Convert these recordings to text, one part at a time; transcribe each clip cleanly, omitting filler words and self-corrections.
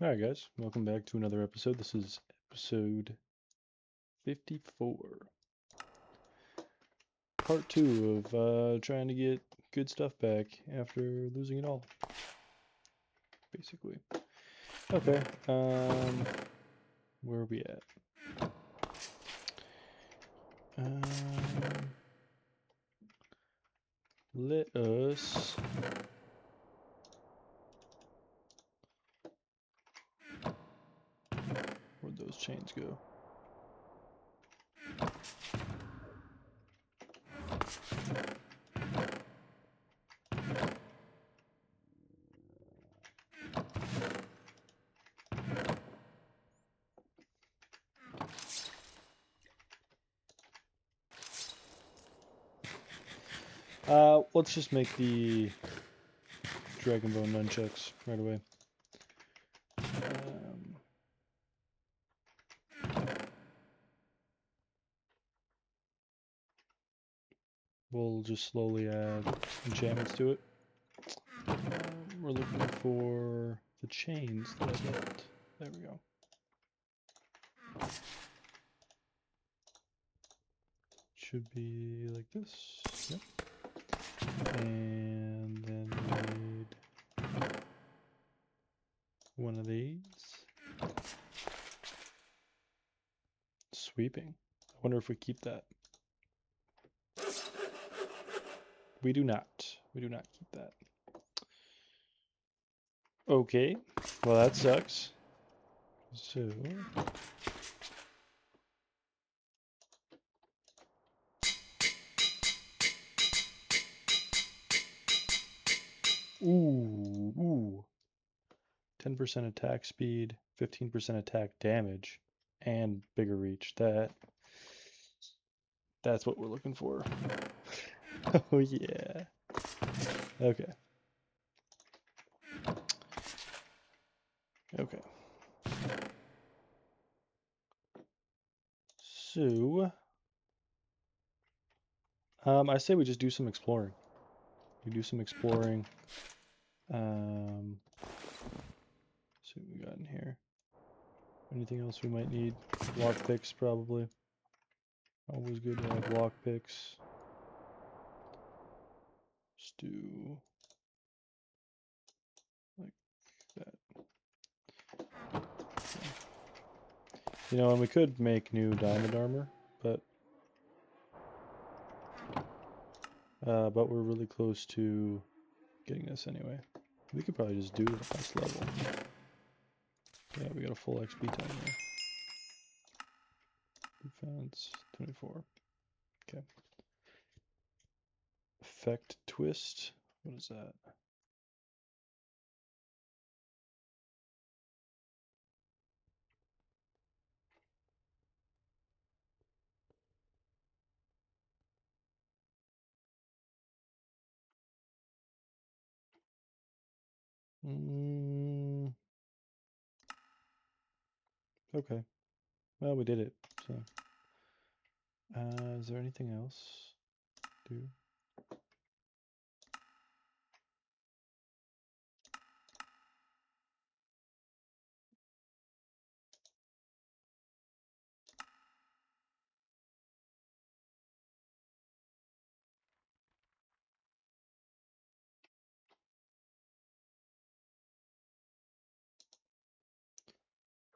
Alright guys, welcome back to another episode. This is episode 54. Part 2 of trying to get good stuff back after losing it all. Basically. Okay, where are we at? Let us... Where'd those chains go? Let's just make the Dragon Bone nunchucks right away. We'll just slowly add enchantments to it. We're looking for the chains that I left. There we go. Should be like this. Yep. And then we need one of these. Sweeping. I wonder if we keep that. We do not. We do not keep that. Okay. Well, that sucks. So... Ooh. 10% attack speed, 15% attack damage, and bigger reach. That's what we're looking for. Oh yeah. Okay. Okay. So, I say we just do some exploring. We do some exploring. See what we got in here. Anything else we might need? Lock picks, probably. Always good to have lock picks. Just do like that. You know, and we could make new diamond armor, but we're really close to getting this anyway. We could probably just do it at this level. Yeah, we got a full XP time here. Defense 24. Okay. Effect twist. What is that? Okay. Well, we did it. So, is there anything else? Do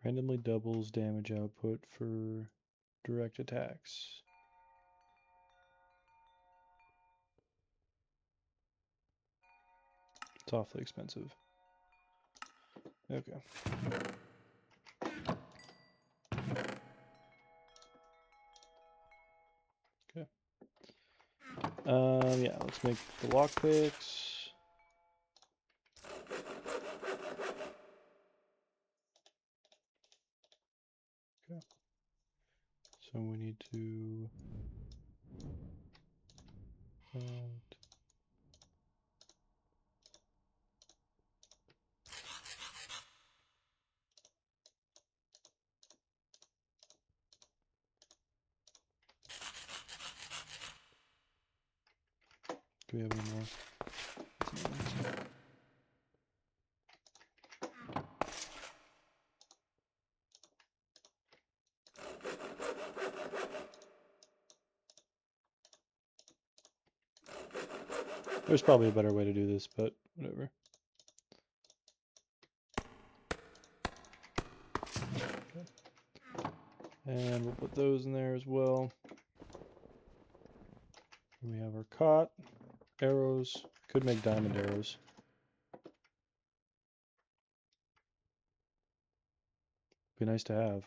randomly doubles damage output for direct attacks. It's awfully expensive. Okay. Okay. Yeah, let's make the lockpicks. Okay. So we need to do we have any more? There's probably a better way to do this, but whatever. Okay. And we'll put those in there as well. And we have our cot, arrows. Could make diamond arrows. Be nice to have.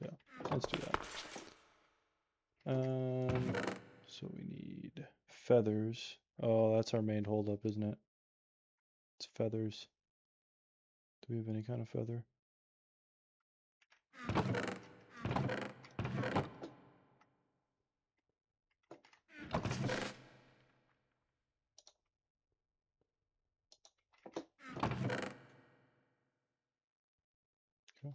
Yeah, let's do that. So we need feathers. Oh, that's our main holdup, isn't it? It's feathers. Do we have any kind of feather? Okay.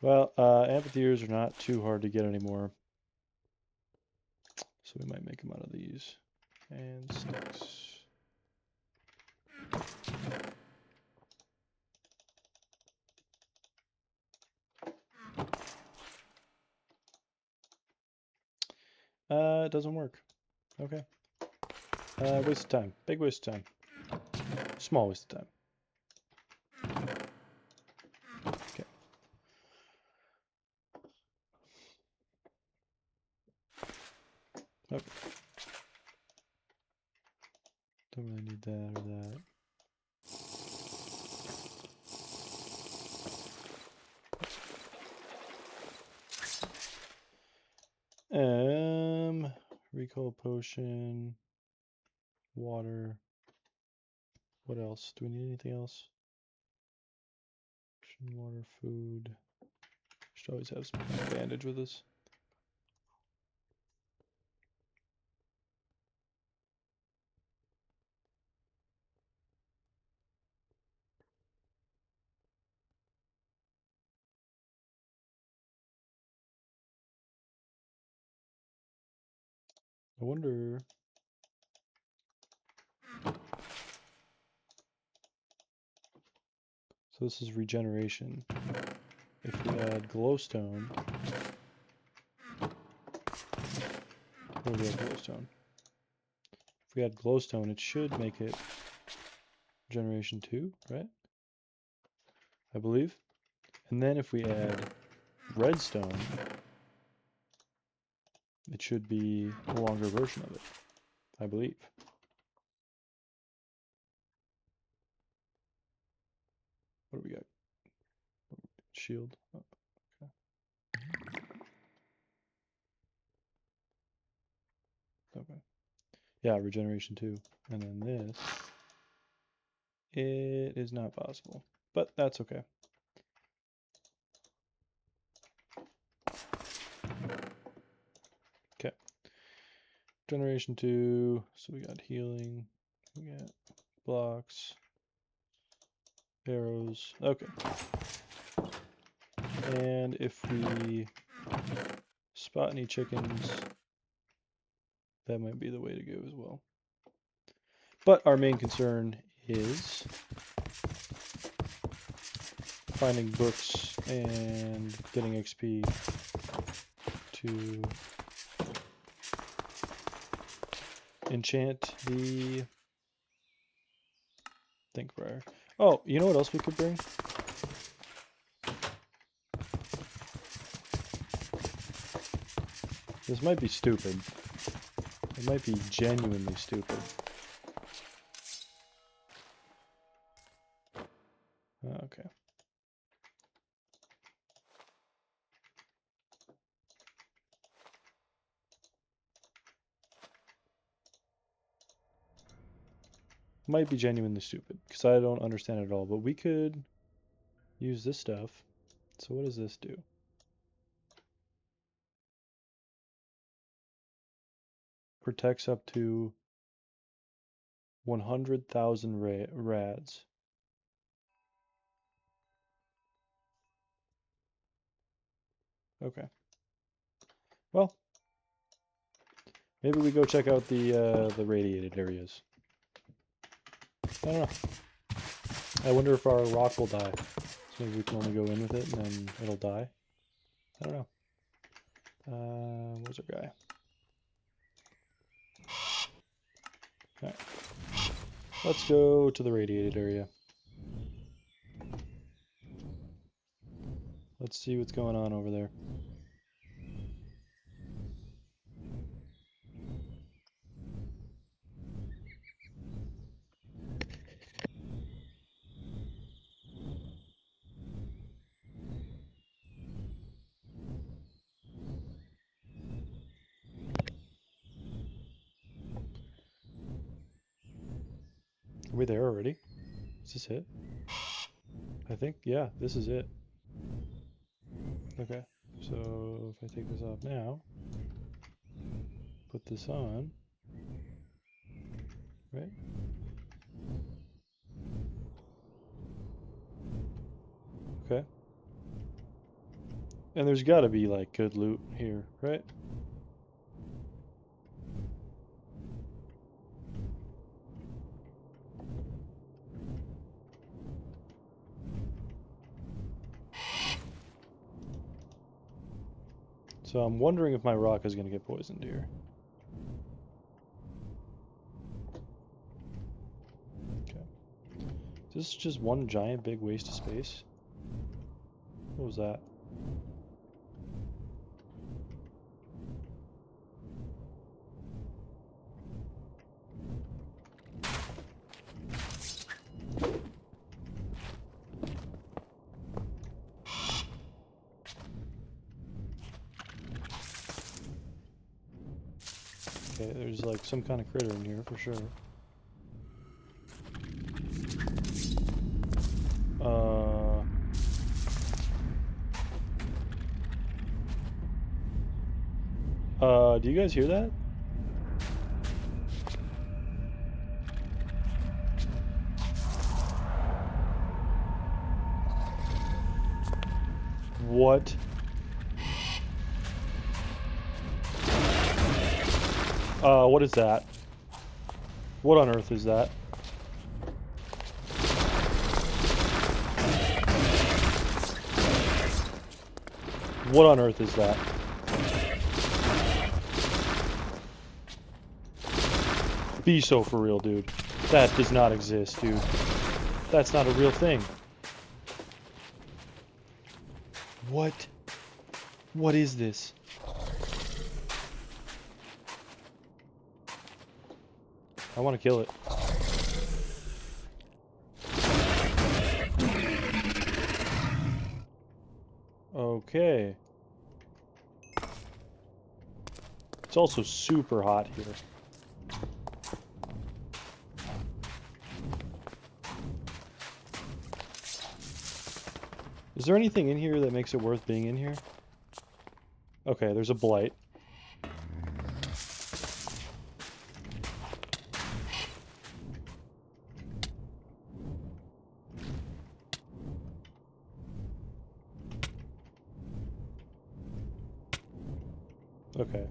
Well, amphitheaters are not too hard to get anymore. So we might make them out of these. And sticks. It doesn't work. Okay. Waste of time. Big waste of time. Small waste of time. Okay. Okay. Don't really need that or that. Recall potion, water. What else? Do we need anything else? Water, food. Should always have some kind of bandage with us. I wonder. So this is regeneration. If we add glowstone, where do we have glowstone? If we add glowstone, it should make it generation 2, right? I believe. And then if we add redstone, it should be a longer version of it, I believe. What do we got? Shield. Oh, okay. Okay. Yeah, regeneration 2. And then this. It is not possible, but that's okay. Okay. Generation 2. So we got healing. We got blocks. Arrows. Okay. And if we spot any chickens, that might be the way to go as well. But our main concern is finding books and getting XP to enchant the Thinkbriar. Oh, you know what else we could bring? This might be stupid. It might be genuinely stupid. Okay. Might be genuinely stupid, because I don't understand it at all, but we could use this stuff. So what does this do? Protects up to 100,000 rads. Okay. Well, maybe we go check out the radiated areas. I don't know. I wonder if our rock will die. So maybe we can only go in with it and then it'll die. I don't know. Where's our guy? Alright. Let's go to the radiated area. Let's see what's going on over there. Are we there already? Is this it? I think, yeah, this is it. Okay, so if I take this off now, put this on, right? Okay. And there's got to be like good loot here, right? So I'm wondering if my rock is going to get poisoned here. Okay. Is this just one giant big waste of space? What was that? Okay, there's like some kind of critter in here for sure. Do you guys hear that? What? What is that? What on earth is that? What on earth is that? Be so for real, dude. That does not exist, dude. That's not a real thing. What? What is this? I want to kill it. Okay. It's also super hot here. Is there anything in here that makes it worth being in here? Okay, there's a blight. Okay.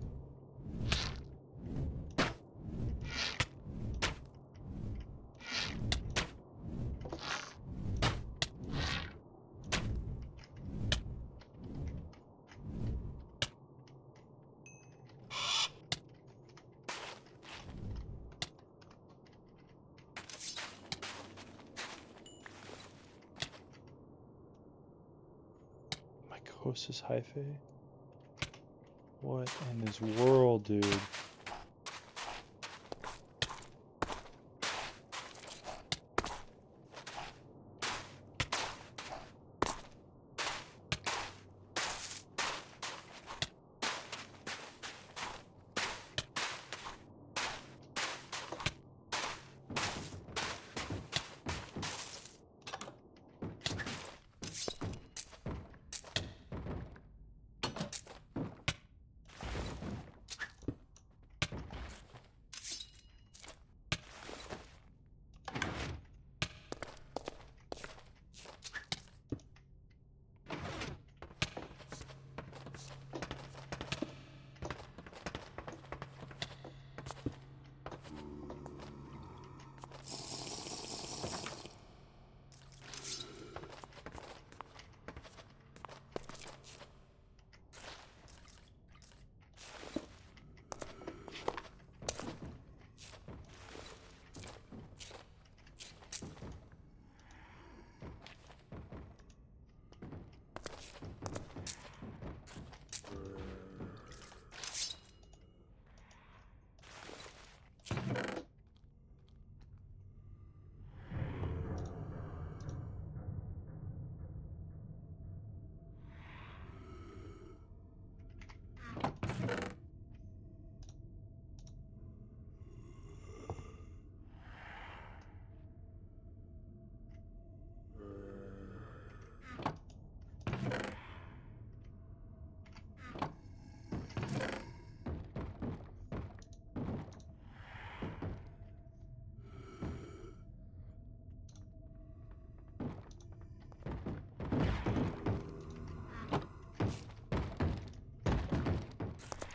Mycosis hyphae? What in this world, dude?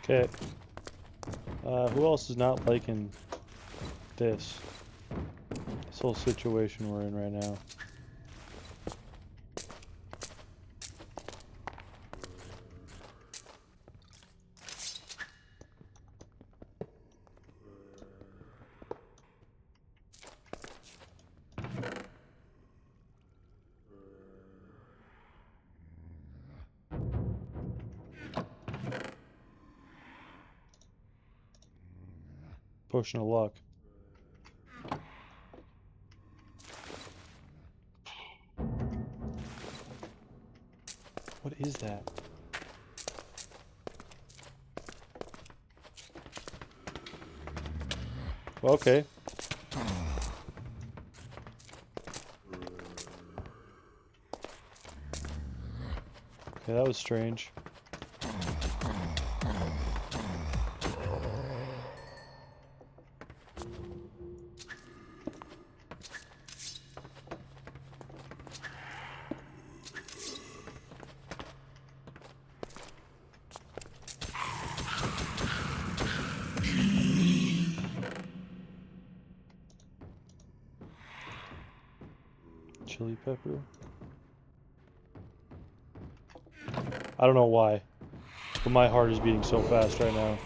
Okay. Who else is not liking this whole situation we're in right now? Potion of luck. What is that? Well, okay. Okay, that was strange. Chili pepper. I don't know why, but my heart is beating so fast right now.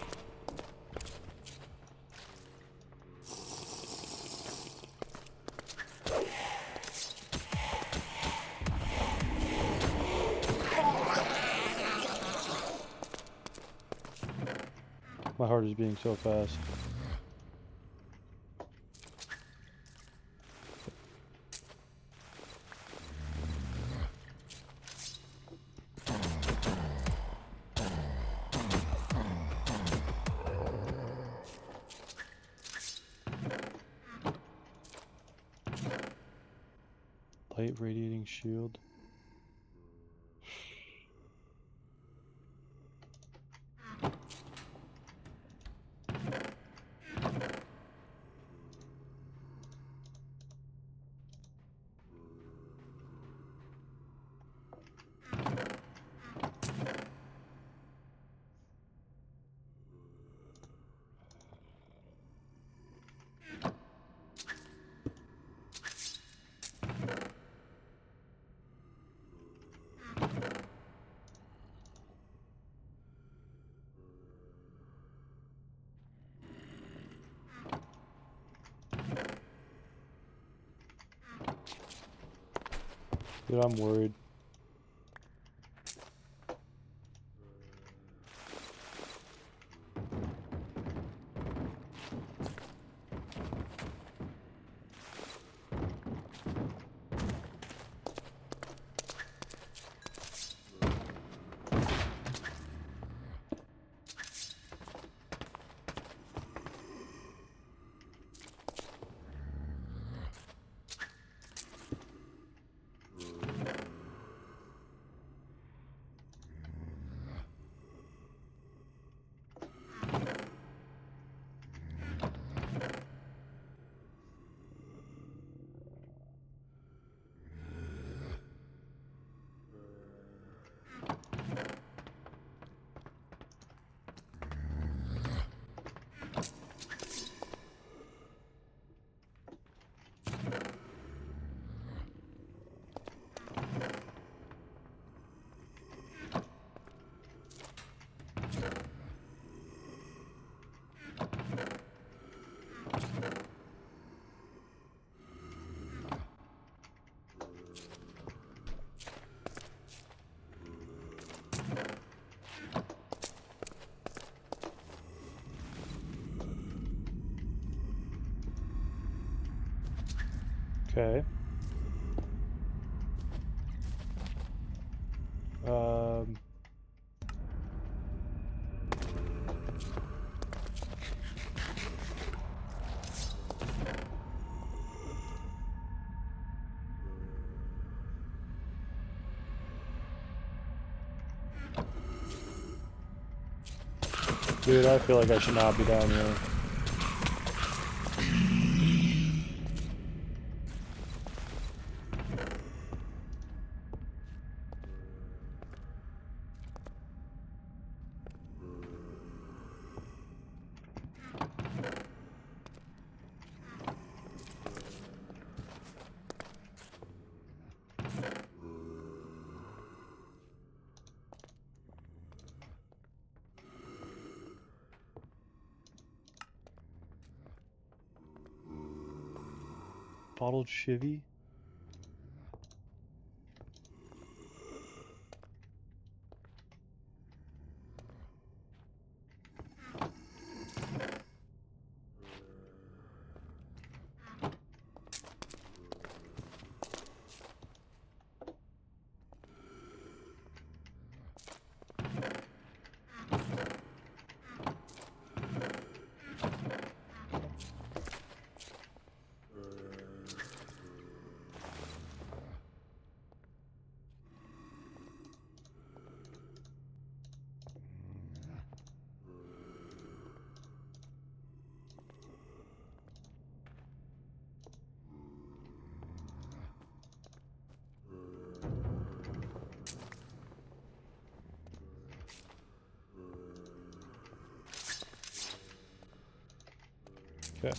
My heart is beating so fast. Light radiating shield. Dude, I'm worried. Okay. Um. Dude, I feel like I should not be down here. Bottled chivy? Okay.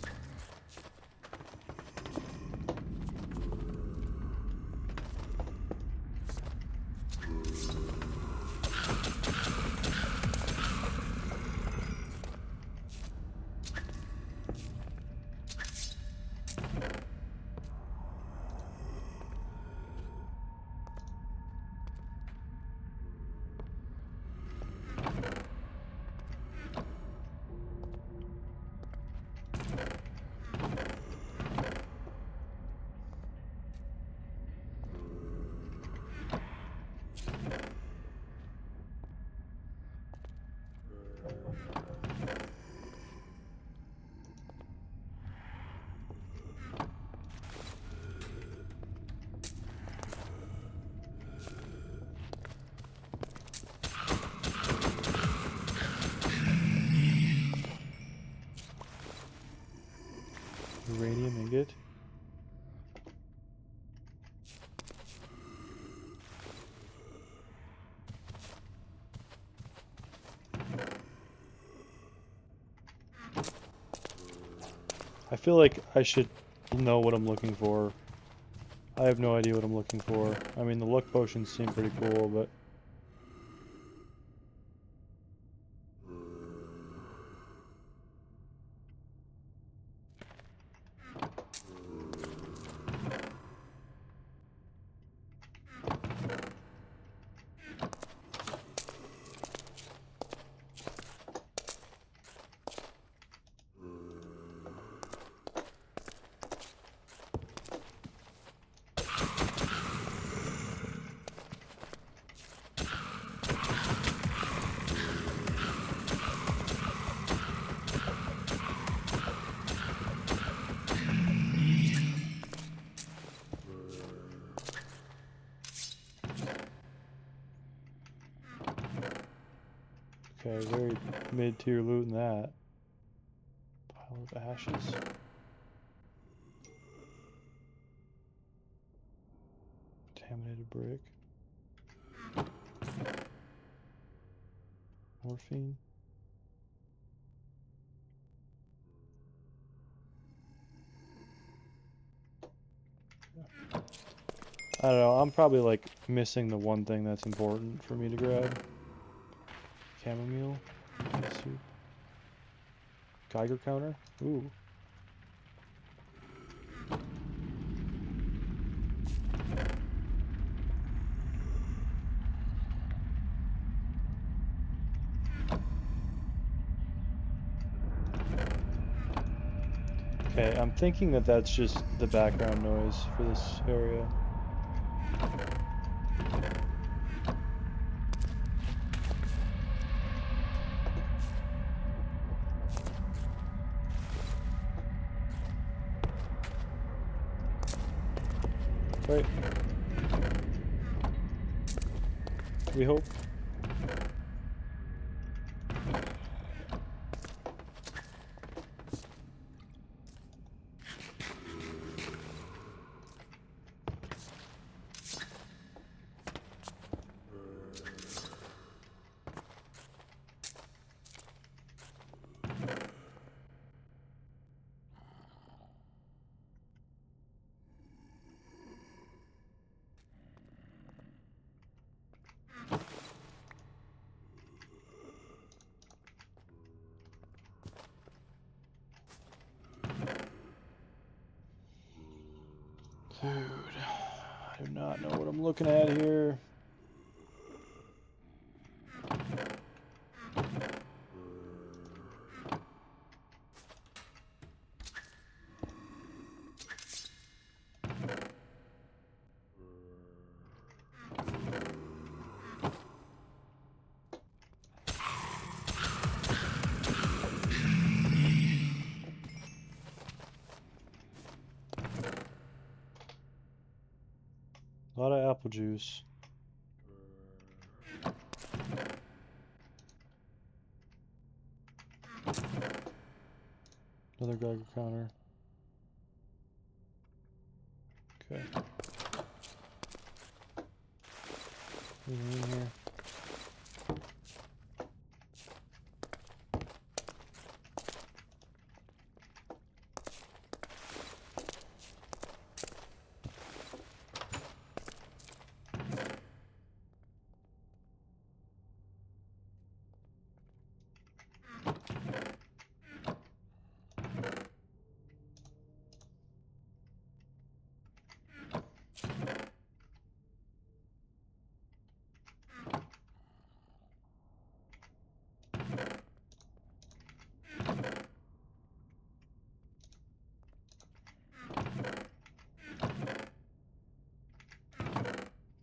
Uranium ingot. I feel like I should know what I'm looking for. I have no idea what I'm looking for. I mean, the luck potions seem pretty cool, but... Okay, very mid-tier loot in that. Pile of ashes. Contaminated brick. Morphine. I don't know, I'm probably like missing the one thing that's important for me to grab. Chamomile. Soup. Geiger counter. Ooh. Okay, I'm thinking that that's just the background noise for this area. Right. We hope. Dude, I do not know what I'm looking at here. A lot of apple juice. Another Geiger counter. Okay. Anything in here?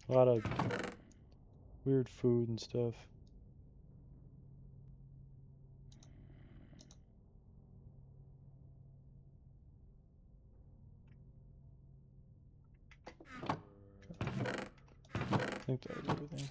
A lot of weird food and stuff. I think that was everything.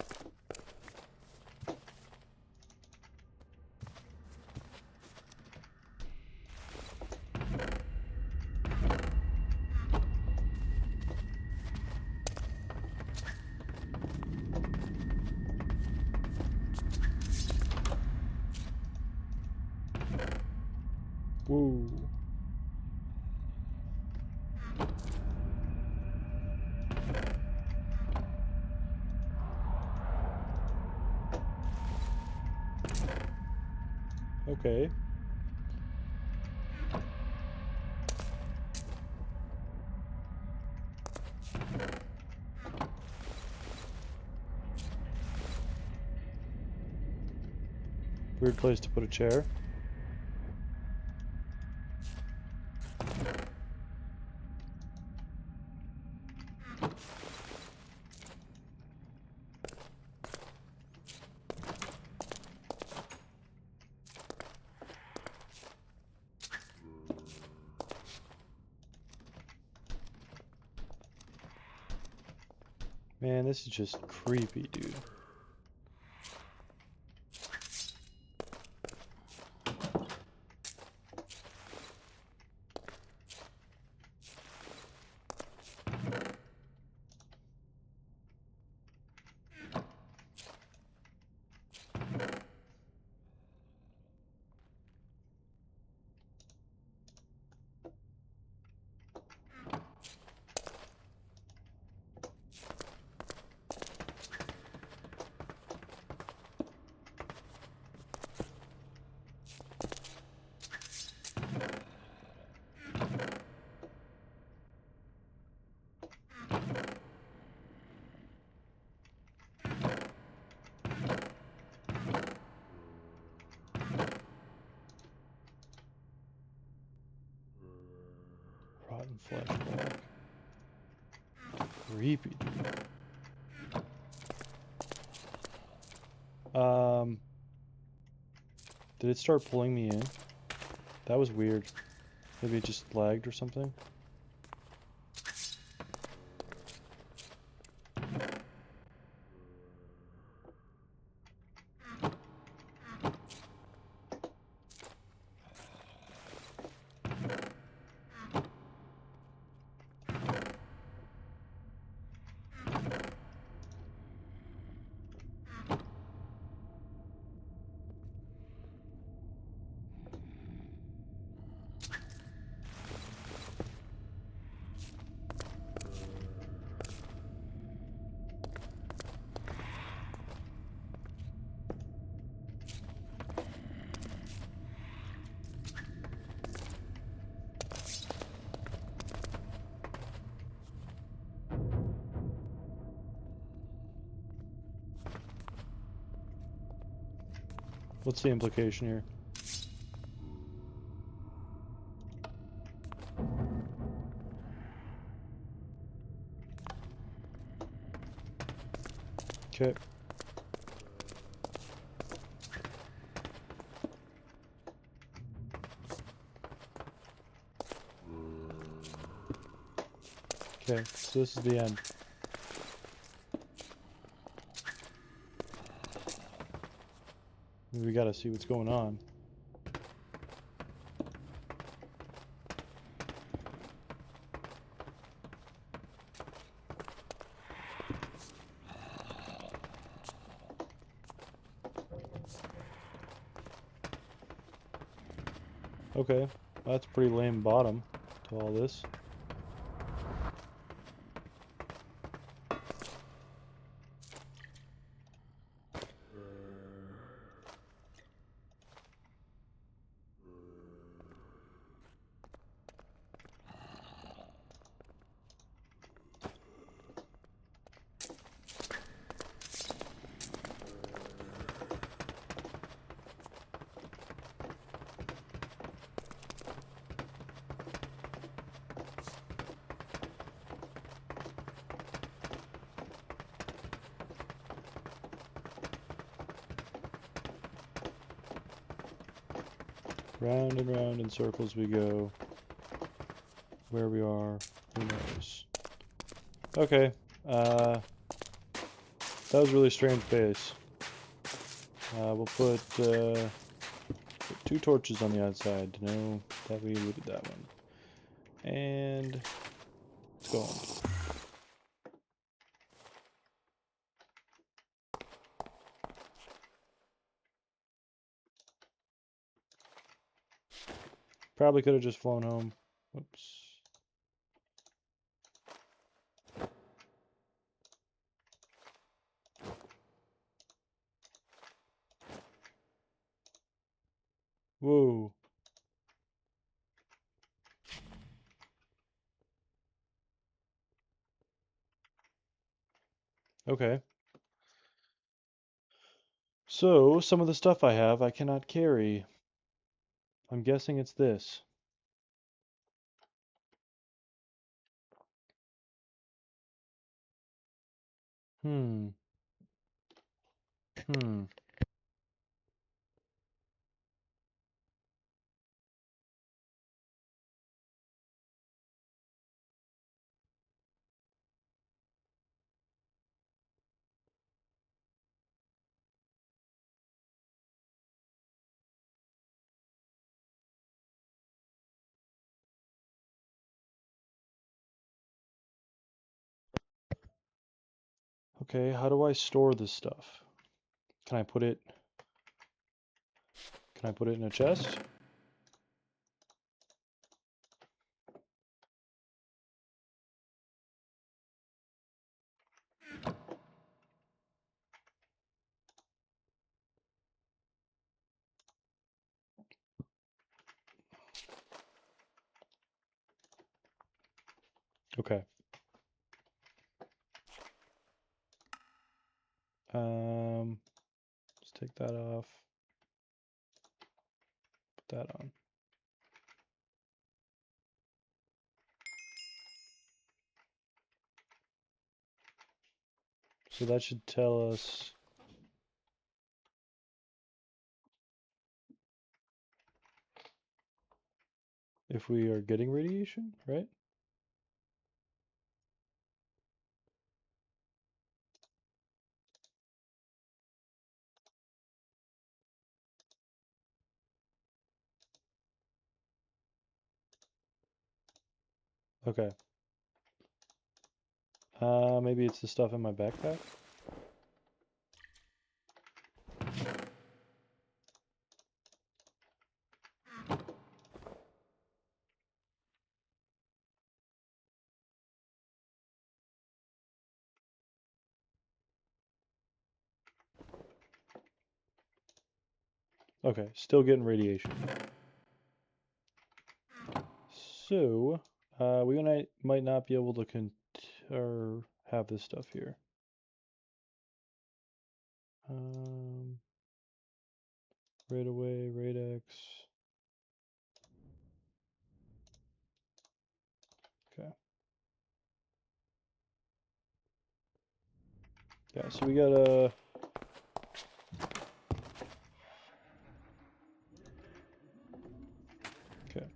Whoa. Okay. Weird place to put a chair. Man, this is just creepy, dude. Rotten flesh block. Creepy, dude. Did it start pulling me in? That was weird. Maybe it just lagged or something. What's the implication here? Okay. Okay, so this is the end. We gotta see what's going on. Okay, that's a pretty lame bottom to all this. Round and round in circles we go. Where we are, who knows? Okay, that was a really strange base. We'll put 2 torches on the outside to know that we looted that one. And let's go on. Probably could have just flown home. Whoops. Whoa. Okay. So, some of the stuff I have I cannot carry. I'm guessing it's this. Hmm. Hmm. Okay, how do I store this stuff? Can I put it in a chest? Okay. Let's take that off. Put that on. So that should tell us if we are getting radiation, right? Okay. Maybe it's the stuff in my backpack? Okay, still getting radiation. So, we might not be able to or have this stuff here. Um, Right away, radix. Okay. Yeah, so we got a... Okay.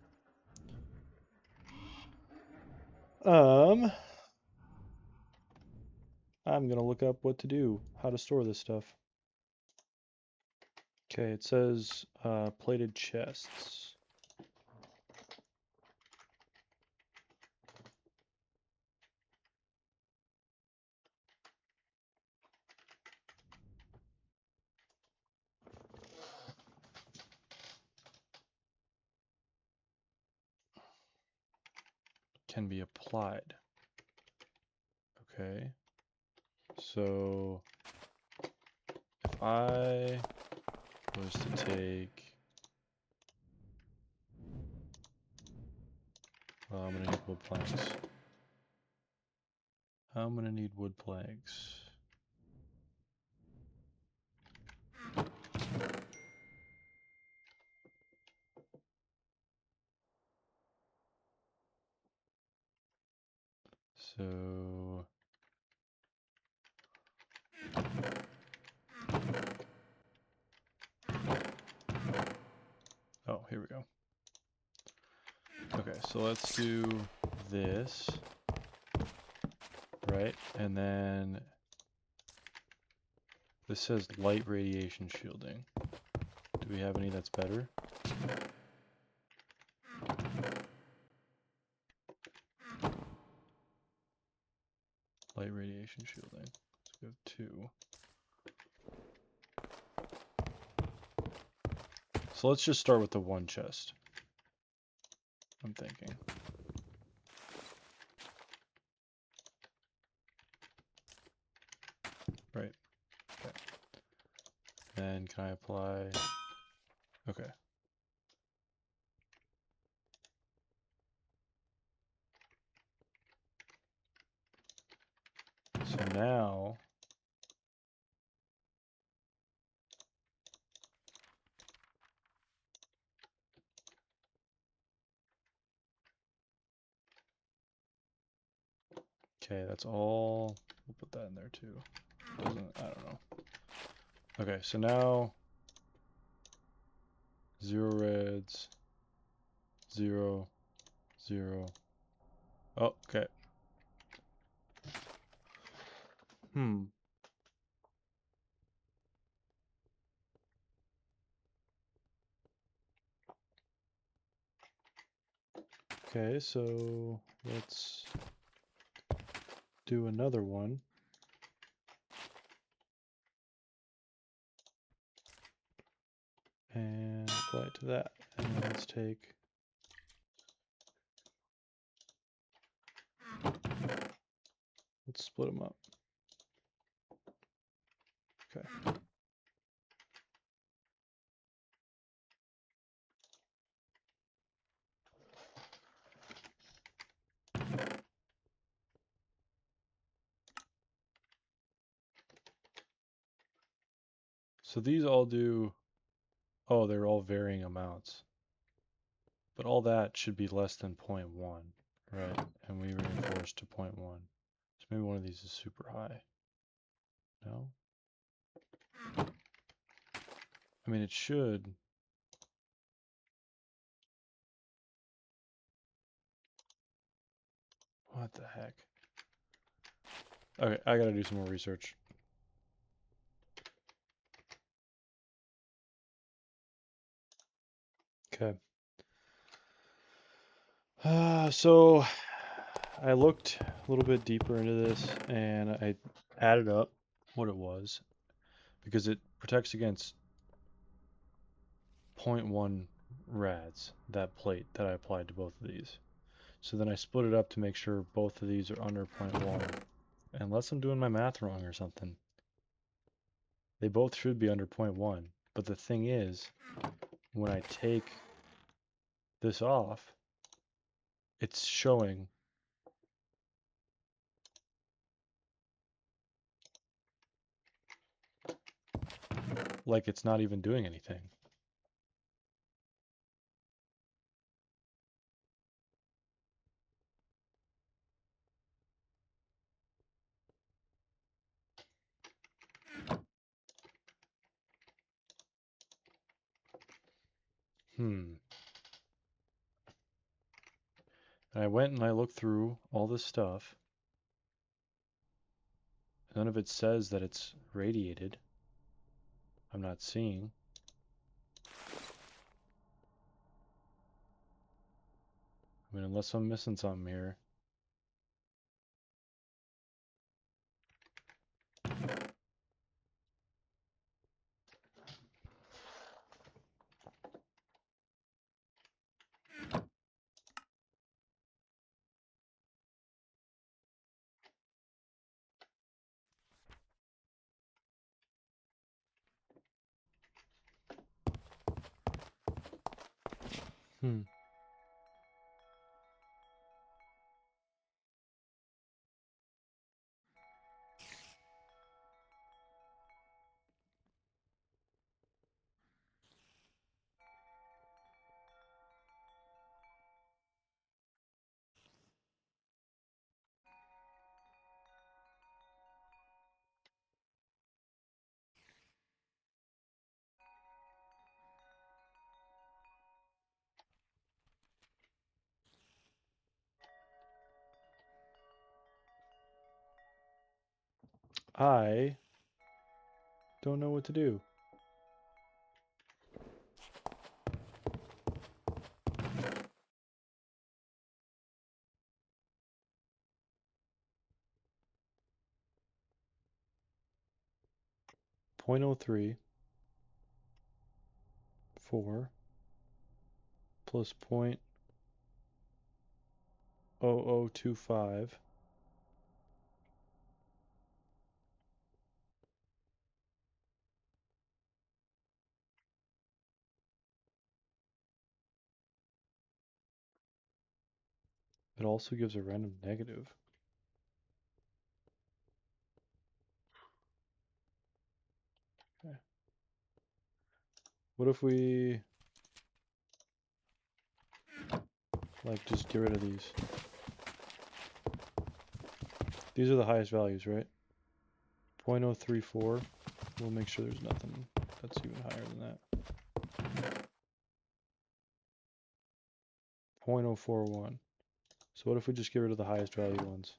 I'm gonna look up what to do, how to store this stuff. Okay, it says plated chests. Can be applied. Okay. So if I was to take... Well, I'm gonna need wood planks. I'm gonna need wood planks. So... Oh, here we go. Okay, so let's do this, right? And then this says light radiation shielding. Do we have any that's better? Light radiation shielding. Let's go 2. So let's just start with the one chest. I'm thinking. Right. Okay. Then can I apply? Okay. So now okay, that's all. We'll put that in there too. Doesn't, I don't know. Okay, so now 0 reds, 0, 0. Oh, okay. Okay, so let's do another one. And apply it to that. And then let's take... Let's split them up. Okay. So these all do... Oh, they're all varying amounts. But all that should be less than 0.1, right? And we reinforce to 0.1. So maybe one of these is super high. No? I mean, it should... What the heck? Okay, I gotta do some more research. Okay. So I looked a little bit deeper into this and I added up what it was because it protects against 0.1 rads, that plate that I applied to both of these. So then I split it up to make sure both of these are under 0.1. Unless I'm doing my math wrong or something. They both should be under 0.1. But the thing is, when I take this off, it's showing like it's not even doing anything. And I went and I looked through all this stuff. None of it says that it's radiated. I'm not seeing. I mean, unless I'm missing something here. Hmm. I don't know what to do. .03 4 plus .0025 It also gives a random negative. Okay. What if we like just get rid of these? These are the highest values, right? .034. We'll make sure there's nothing that's even higher than that. .041. So what if we just get rid of the highest value ones?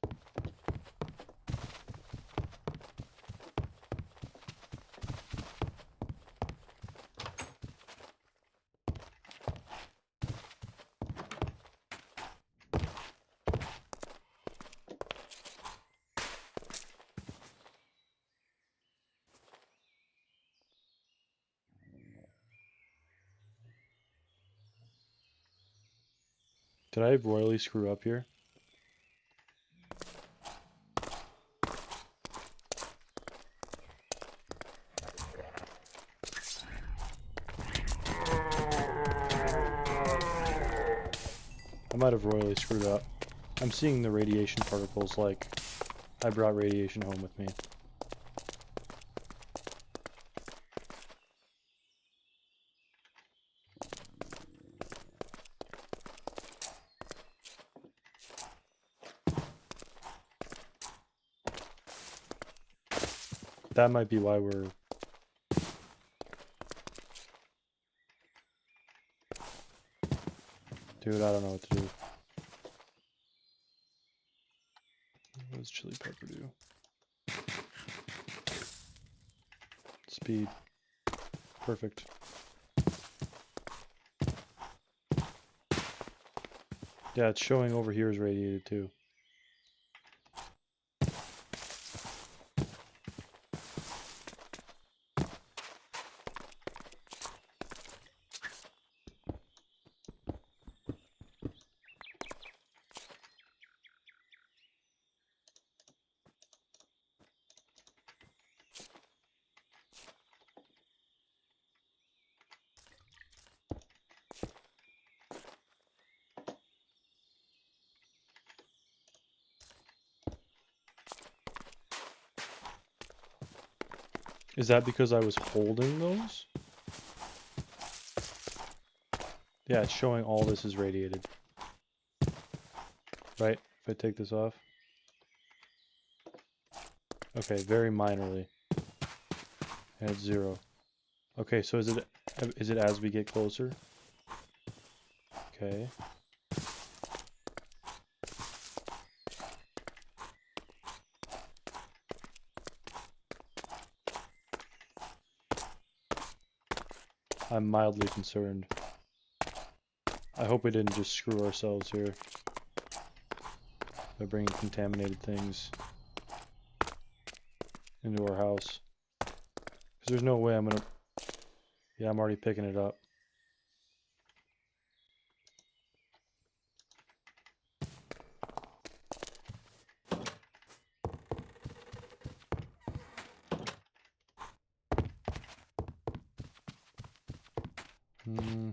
Did I royally screw up here? I might have royally screwed up. I'm seeing the radiation particles like I brought radiation home with me. That might be why we're... Dude, I don't know what to do. What does chili pepper do? Speed. Perfect. Yeah, it's showing over here is radiated too. Is that because I was holding those? Yeah, it's showing all this is radiated. Right? If I take this off. Okay, very minorly. And it's 0. Okay, so is it as we get closer? Okay. I'm mildly concerned. I hope we didn't just screw ourselves here by bringing contaminated things into our house. Because there's no way I'm gonna... Yeah, I'm already picking it up. Hmm.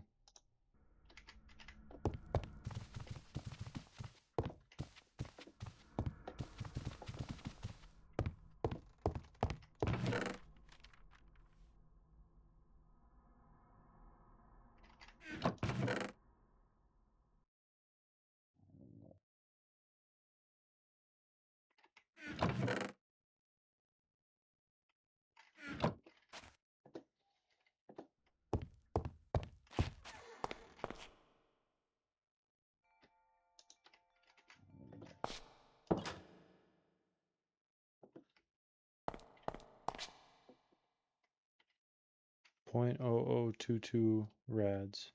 .0022 rads.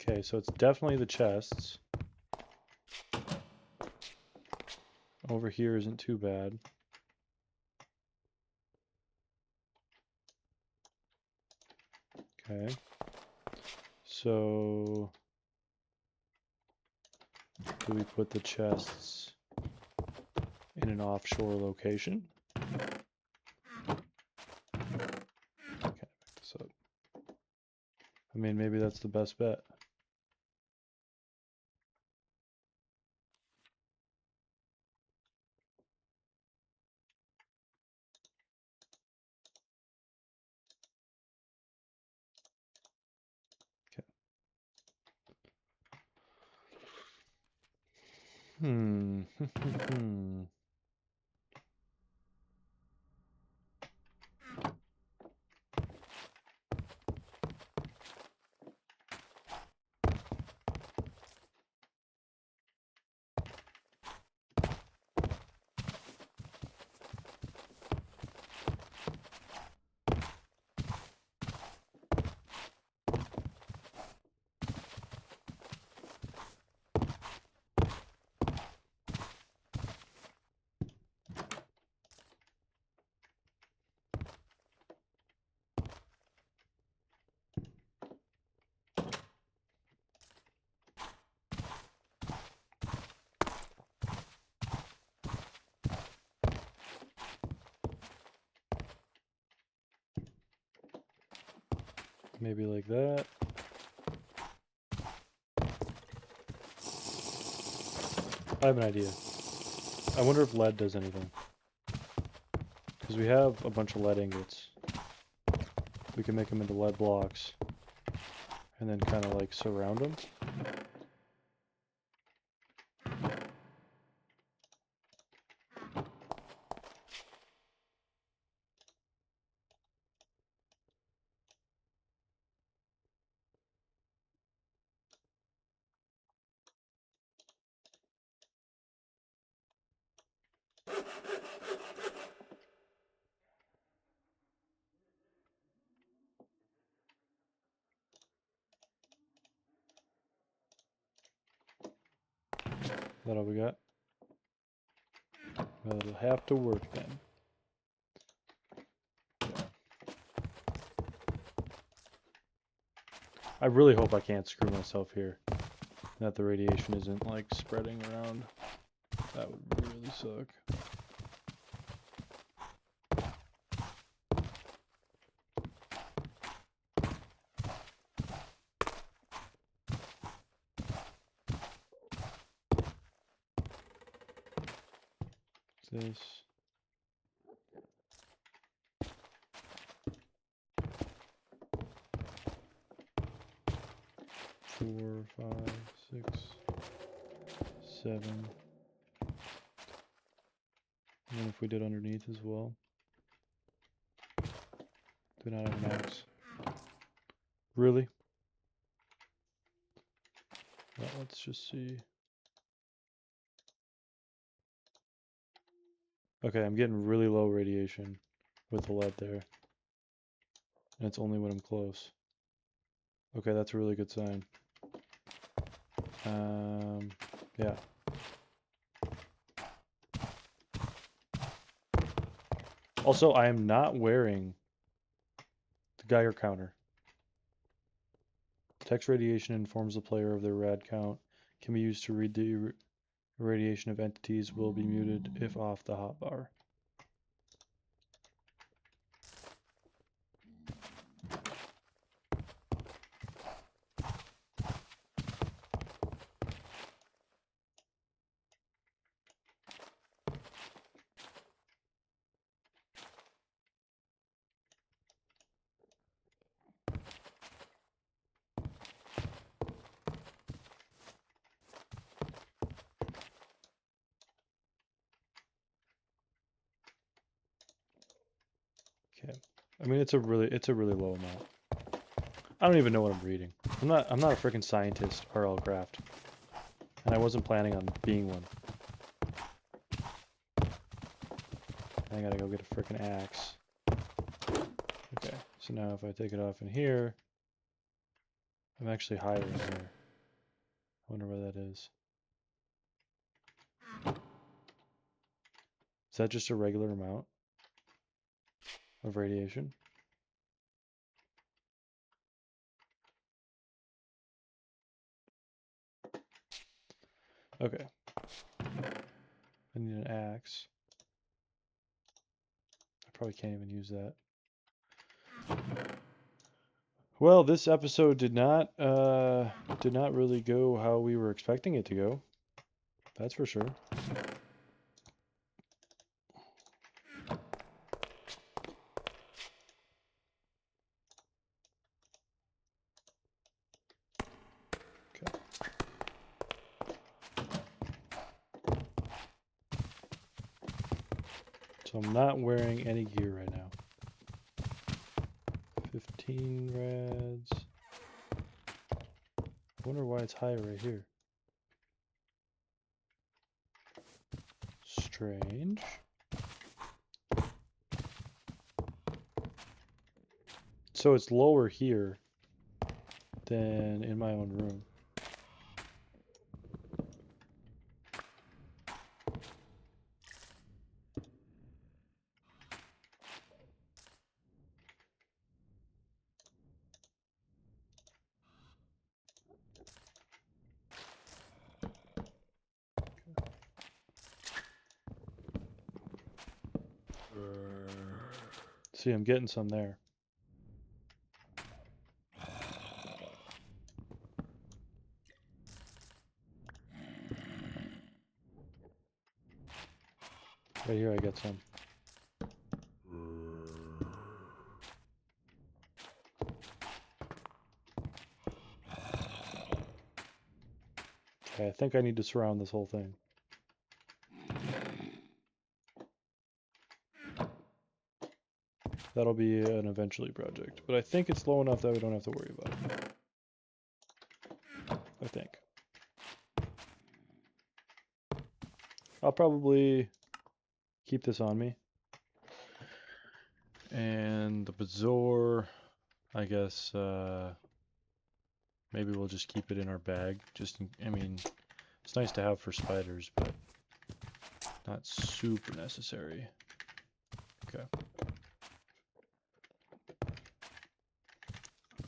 Okay, so it's definitely the chests. Over here isn't too bad. Okay. So do we put the chests in an offshore location? Okay, pick this up. I mean, maybe that's the best bet. Okay. Maybe like that. I have an idea. I wonder if lead does anything. Because we have a bunch of lead ingots. We can make them into lead blocks. And then kind of like surround them. That all we got? Well, it'll have to work then. I really hope I can't screw myself here. That the radiation isn't like spreading around. That would really suck. What's this? 4, 5, 6, 7. And then if we did underneath as well. Do not have an axe. Really? Well, let's just see. Okay, I'm getting really low radiation with the lead there. And it's only when I'm close. Okay, that's a really good sign. Yeah. Also, I am not wearing the Geiger counter. Text radiation informs the player of their rad count. Can be used to read the radiation of entities. Will be muted if off the hotbar. Okay. I mean, it's a really low amount. I don't even know what I'm reading. I'm not a freaking scientist, R.L. Craft. And I wasn't planning on being one. I gotta go get a freaking axe. Okay, so now if I take it off in here, I'm actually higher in here. I wonder where that is. Is that just a regular amount of radiation? Okay. I need an axe. I probably can't even use that. Well, this episode did not really go how we were expecting it to go. That's for sure. Okay. So I'm not wearing any gear right now. 15 rads. I wonder why it's higher right here. Strange. So it's lower here than in my own room. See, I'm getting some there. Right here I get some. Okay, I think I need to surround this whole thing. That'll be an eventually project, but I think it's low enough that we don't have to worry about it. I think. I'll probably keep this on me. And the Bazoar, I guess, maybe we'll just keep it in our bag. I mean, it's nice to have for spiders, but not super necessary. Okay.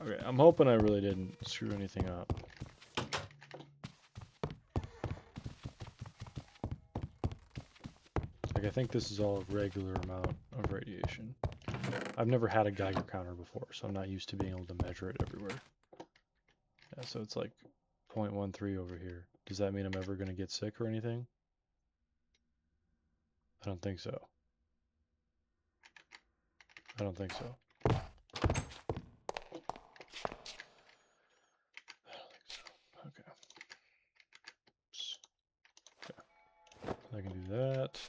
Okay, I'm hoping I really didn't screw anything up. Like, I think this is all a regular amount of radiation. I've never had a Geiger counter before, so I'm not used to being able to measure it everywhere. Yeah, so it's like 0.13 over here. Does that mean I'm ever going to get sick or anything? I don't think so. I don't think so. that.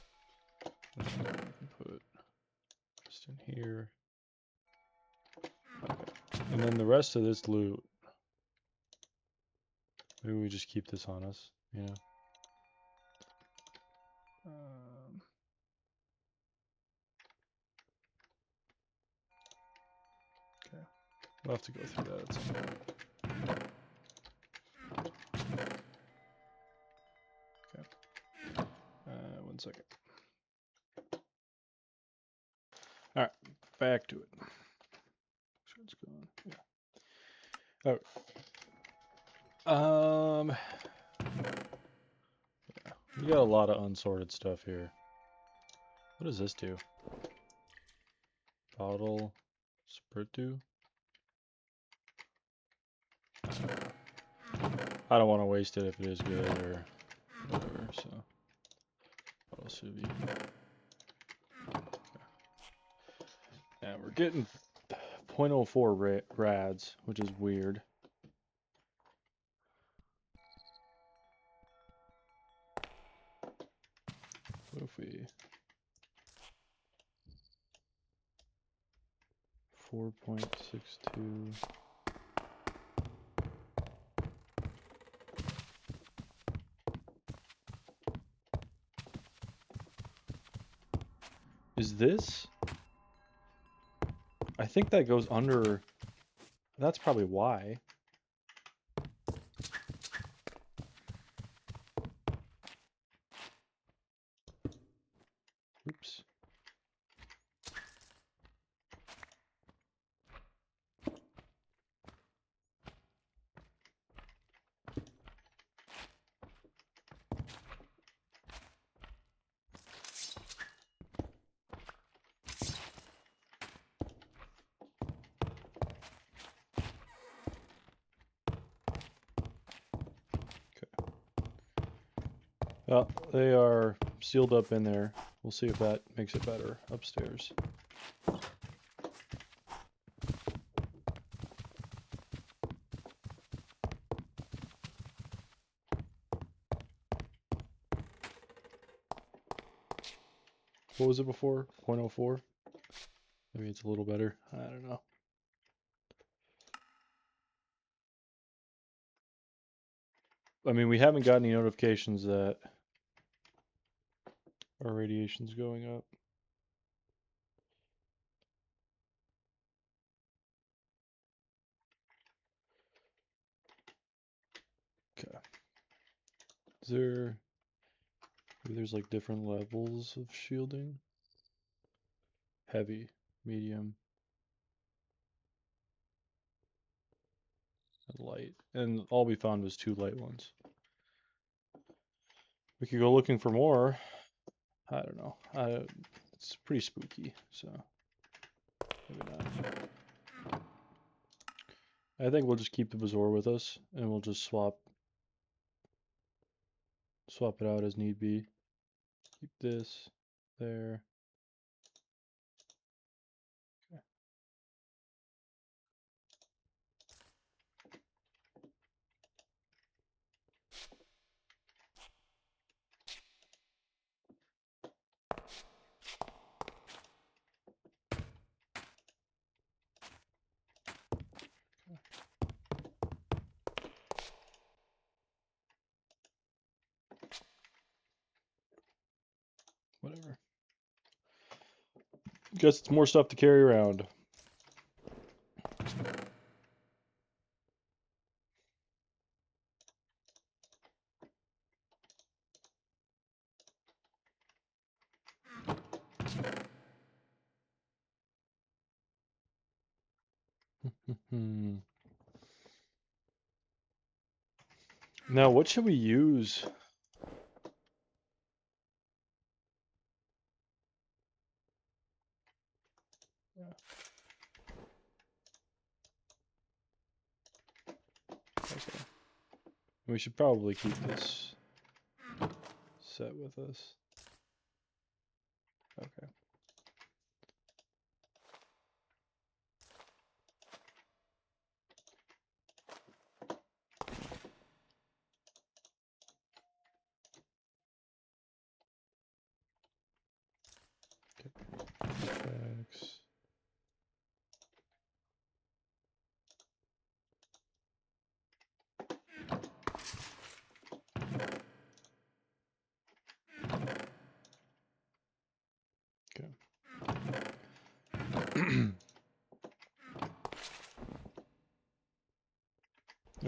And then we can put just in here. Okay. And then the rest of this loot, maybe we just keep this on us, you know? Okay. We'll have to go through that at some point. Okay. 1 second. Alright, back to it. Sure it's going. Yeah. Alright. Yeah. We got a lot of unsorted stuff here. What does this do? Bottle Spiritu? I don't want to waste it if it is good or whatever, so. Bottle Suvi. Okay. And we're getting 0.04 rads, which is weird. What if we 4.62? Is this? I think that goes under. That's probably why. Oops. Well, they are sealed up in there. We'll see if that makes it better upstairs. What was it before? 0.04? Maybe it's a little better. I don't know. I mean, we haven't got any notifications that our radiation's going up. Okay. Is there... Maybe there's like different levels of shielding? Heavy, medium, and light. And all we found was 2 light ones. We could go looking for more. I don't know. It's pretty spooky, so maybe not. I think we'll just keep the Bazaar with us, and we'll just swap it out as need be. Keep this there. Okay. Whatever. Guess it's more stuff to carry around. Now, what should we use? Yeah. Okay. We should probably keep this set with us. Okay.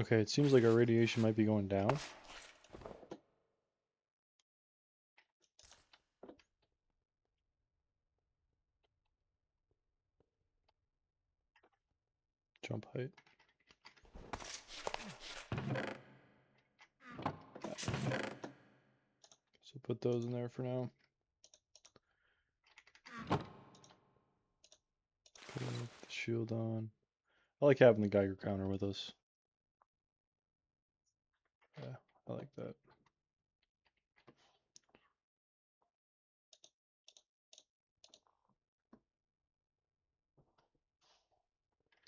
Okay, it seems like our radiation might be going down. Jump height. So put those in there for now. Put the shield on. I like having the Geiger counter with us. Yeah, I like that.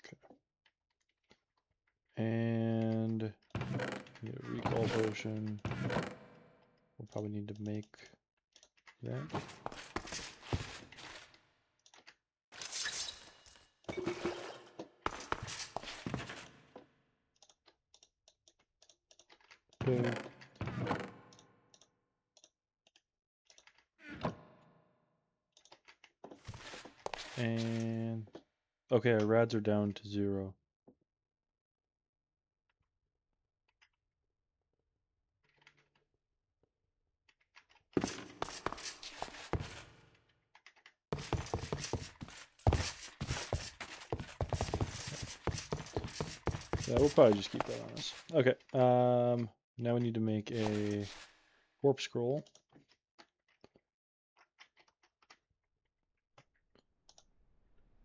Okay. And need a recall potion. We'll probably need to make that. Okay. And okay, our rads are down to 0. Yeah, we'll probably just keep that on us. Okay. Now we need to make a warp scroll.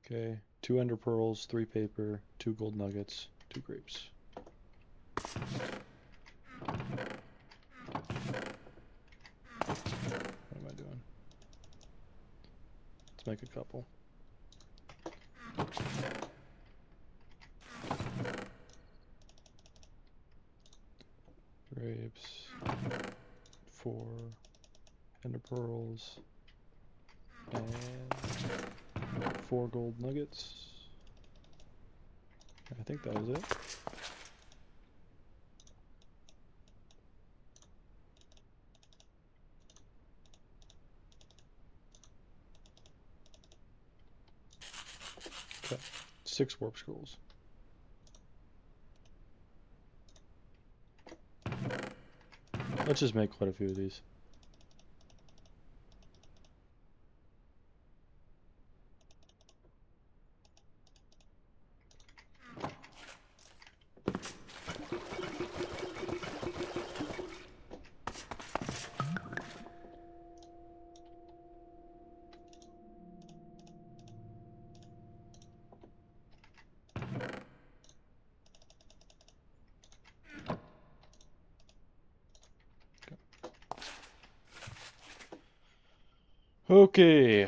Okay, 2 ender pearls, 3 paper, 2 gold nuggets, 2 grapes. What am I doing? Let's make a couple. Grapes, 4 ender pearls, and 4 gold nuggets. I think that was it. Okay, 6 warp scrolls. Let's just make quite a few of these. Okay.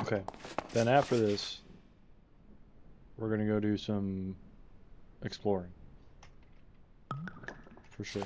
Okay. Then after this, we're gonna go do some exploring. For sure.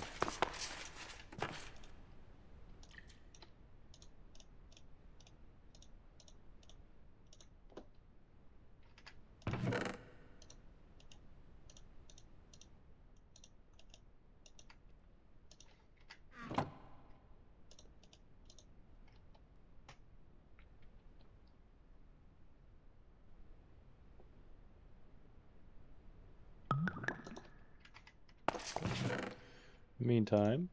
Meantime,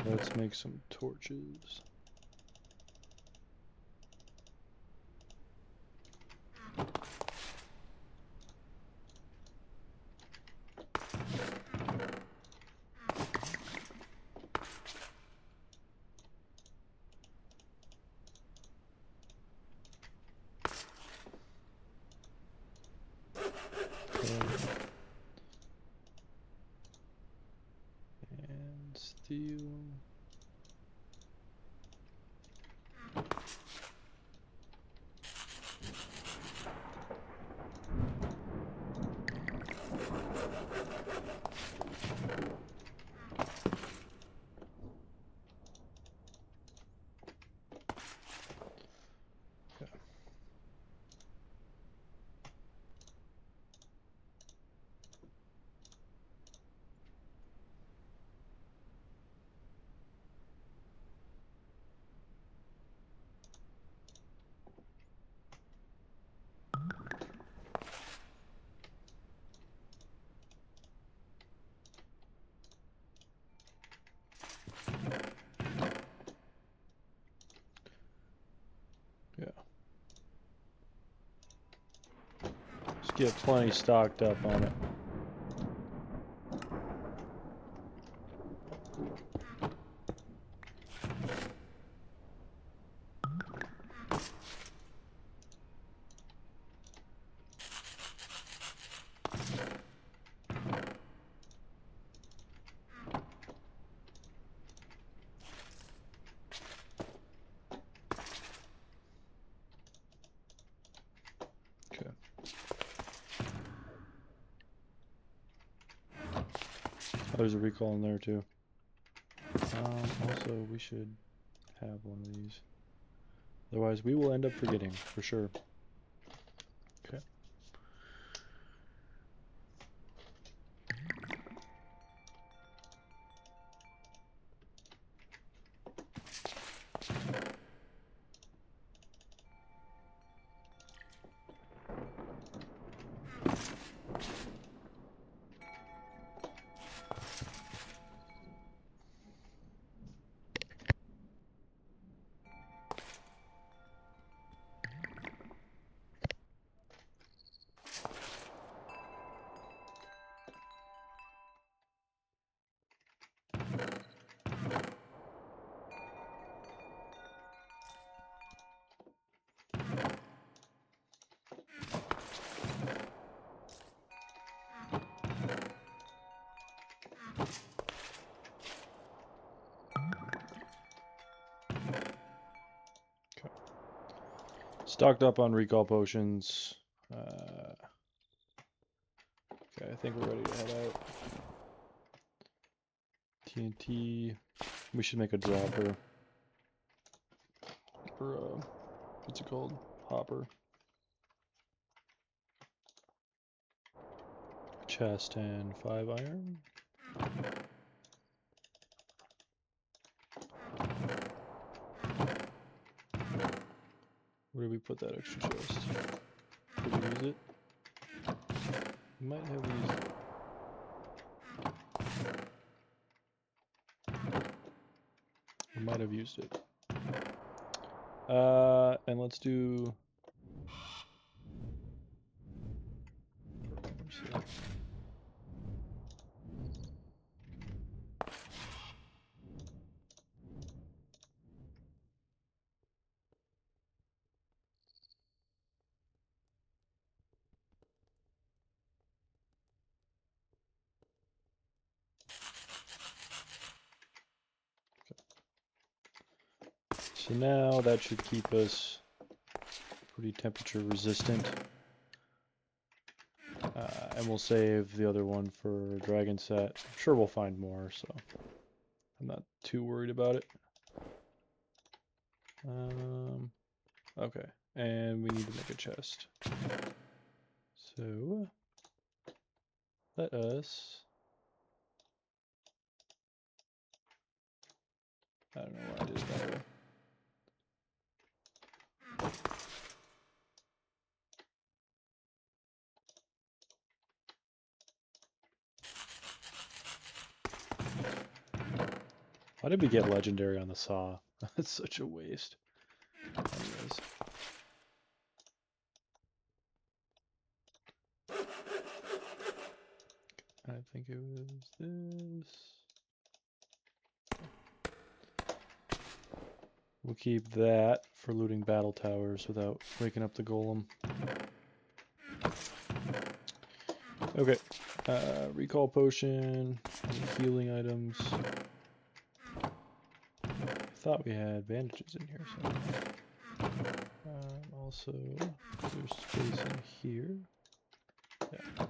let's make some torches. And steel. get plenty stocked up on it. There's a recall in there too. Also, we should have one of these. Otherwise, we will end up forgetting, for sure. Okay. Stocked up on recall potions. Okay, I think we're ready to head out. TNT. We should make a dropper. Or, what's it called? Hopper. Chest and 5 iron. Where did we put that extra chest? Did we use it? We might have used it. We might have used it. And let's do... So now that should keep us pretty temperature resistant. And we'll save the other one for Dragon Set. I'm sure we'll find more, so I'm not too worried about it. Okay, and we need to make a chest. So let us... I don't know why I did it that way. Why did we get legendary on the saw? That's such a waste. Anyways. I think it was this. We'll keep that for looting battle towers without waking up the golem. Okay. Recall potion, healing items. I thought we had bandages in here somewhere. Also, there's space in here. Yeah.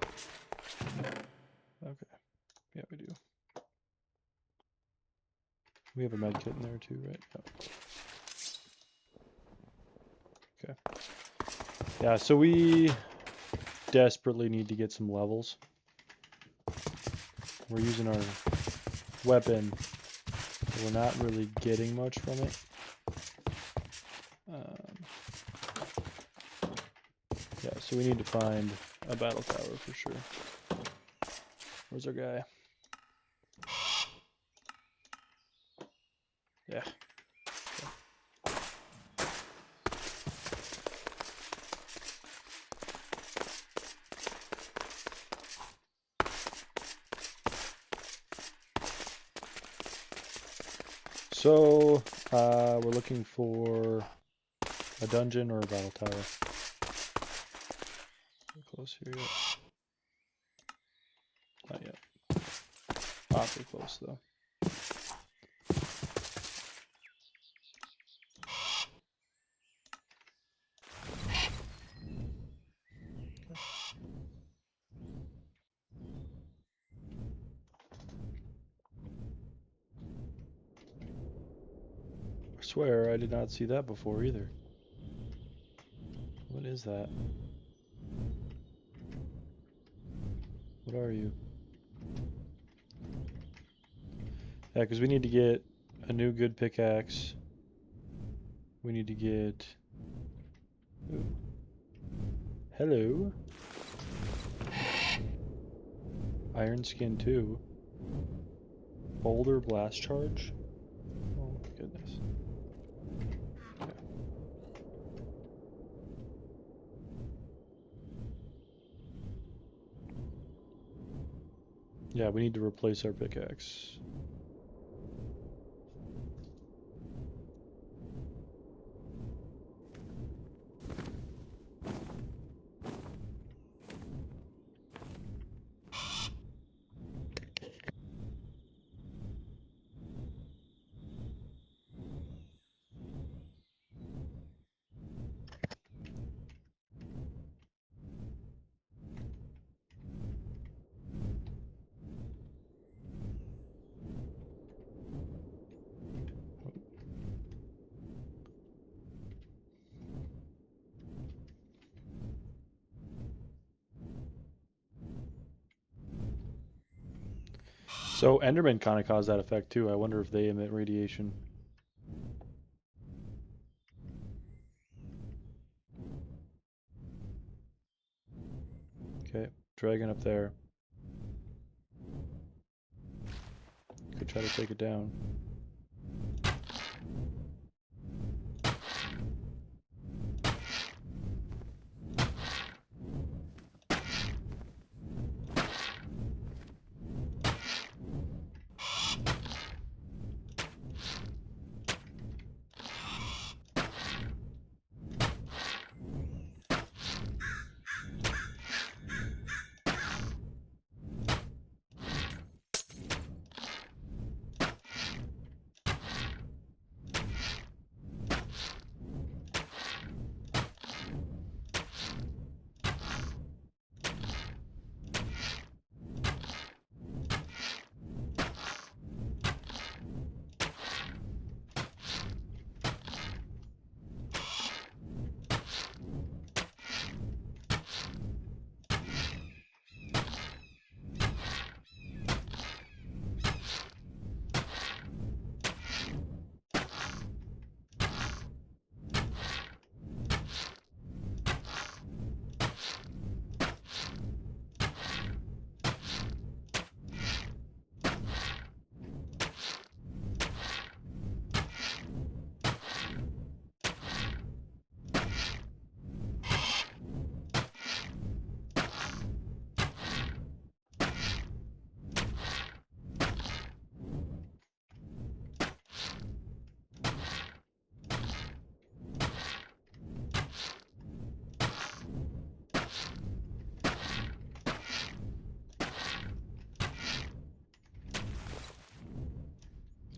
Okay. Yeah, we do. We have a med kit in there too, right? Oh. Okay. Yeah, so we desperately need to get some levels. We're using our weapon, but we're not really getting much from it. Yeah, so we need to find a battle tower for sure. Where's our guy? Yeah. So, we're looking for a dungeon or a battle tower. Close here yet? Not yet. Awfully close though. I swear I did not see that before either. What is that? What are you? Yeah, because we need to get a new good pickaxe. We need to get... Ooh. Hello. Iron skin 2. Boulder blast charge? Oh my goodness. Okay. Yeah, we need to replace our pickaxe. So Endermen kind of cause that effect too. I wonder if they emit radiation. Okay, dragon up there. Could try to take it down.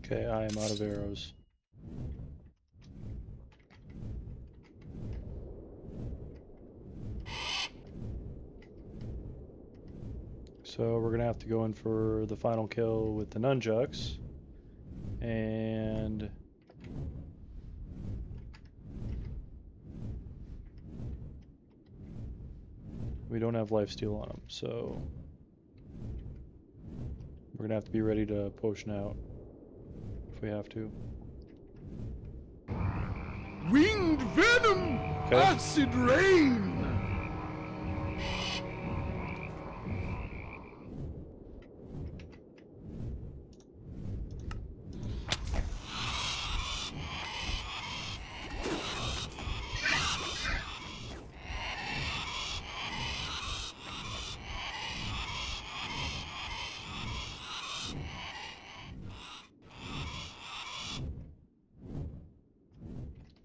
Okay, I am out of arrows. So we're gonna have to go in for the final kill with the nunchucks. And we don't have lifesteal on them, so we're gonna have to be ready to potion out if we have to. Winged venom! Okay. Acid rain!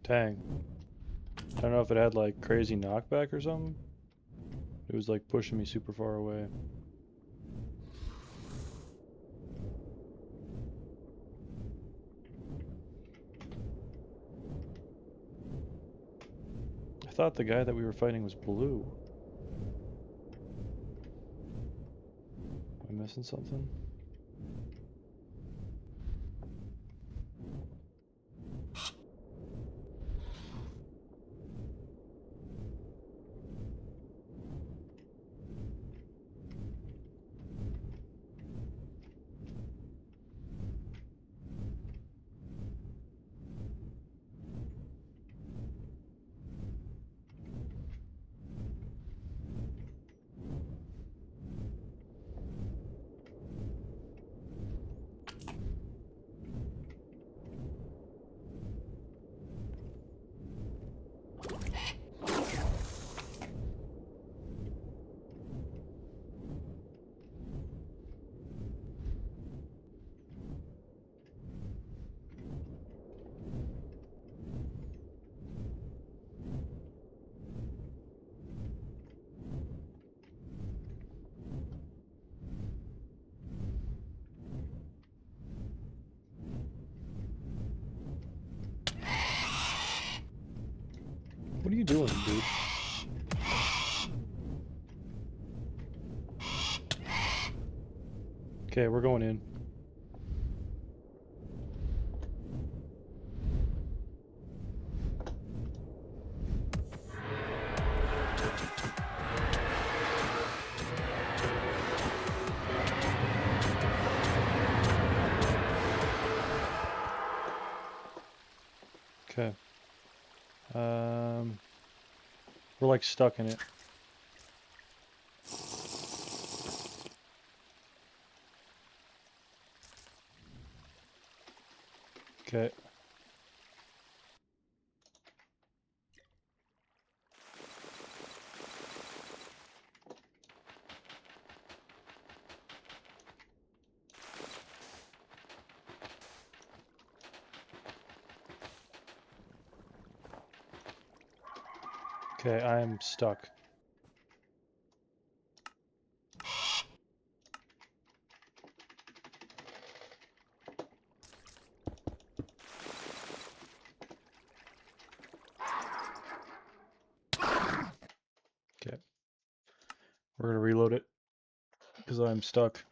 Dang. I don't know if it had like crazy knockback or something. It was like pushing me super far away. I thought the guy that we were fighting was blue. Am I missing something? What are you doing, dude? Okay, we're going in. Okay. We're like stuck in it. Okay. Okay, I am stuck. Okay. We're gonna reload it because I'm stuck.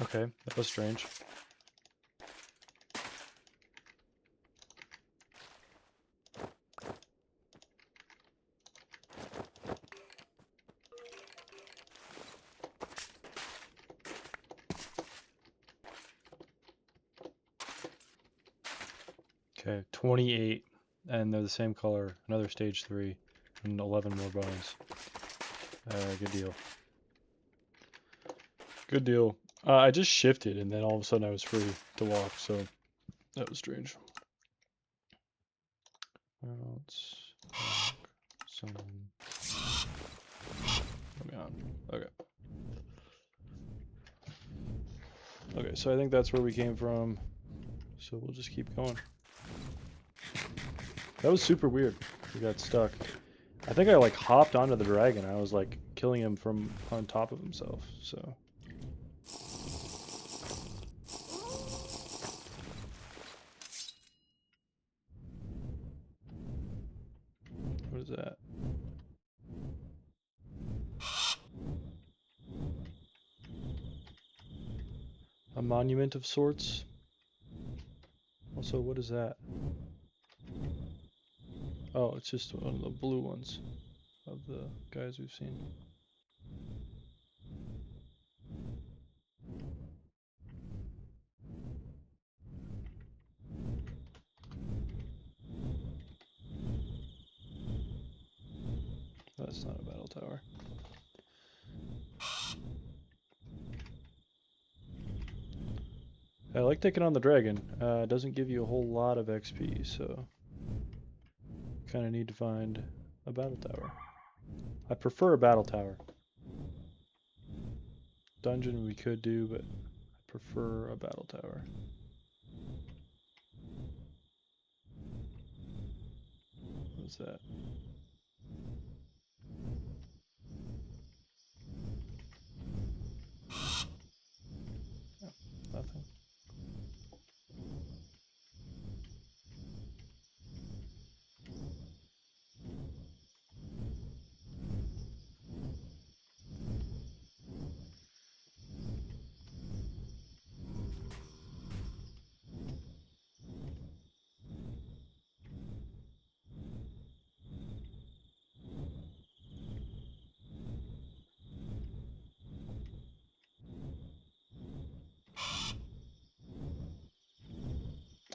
Okay, that was strange. Okay, 28, and they're the same color. Another stage 3, and 11 more bones. Good deal. Good deal. I just shifted, and then all of a sudden I was free to walk, so that was strange. Let's summon. Coming on. Okay. Okay, so I think that's where we came from. So we'll just keep going. That was super weird. We got stuck. I think I like hopped onto the dragon. I was like killing him from on top of himself, so. What is that? A monument of sorts? Also, what is that? Oh, it's just one of the blue ones of the guys we've seen. That's not a battle tower. I like taking on the dragon. It doesn't give you a whole lot of XP, so kind of need to find a battle tower. I prefer a battle tower. Dungeon we could do, but I prefer a battle tower. What's that? Oh, nothing.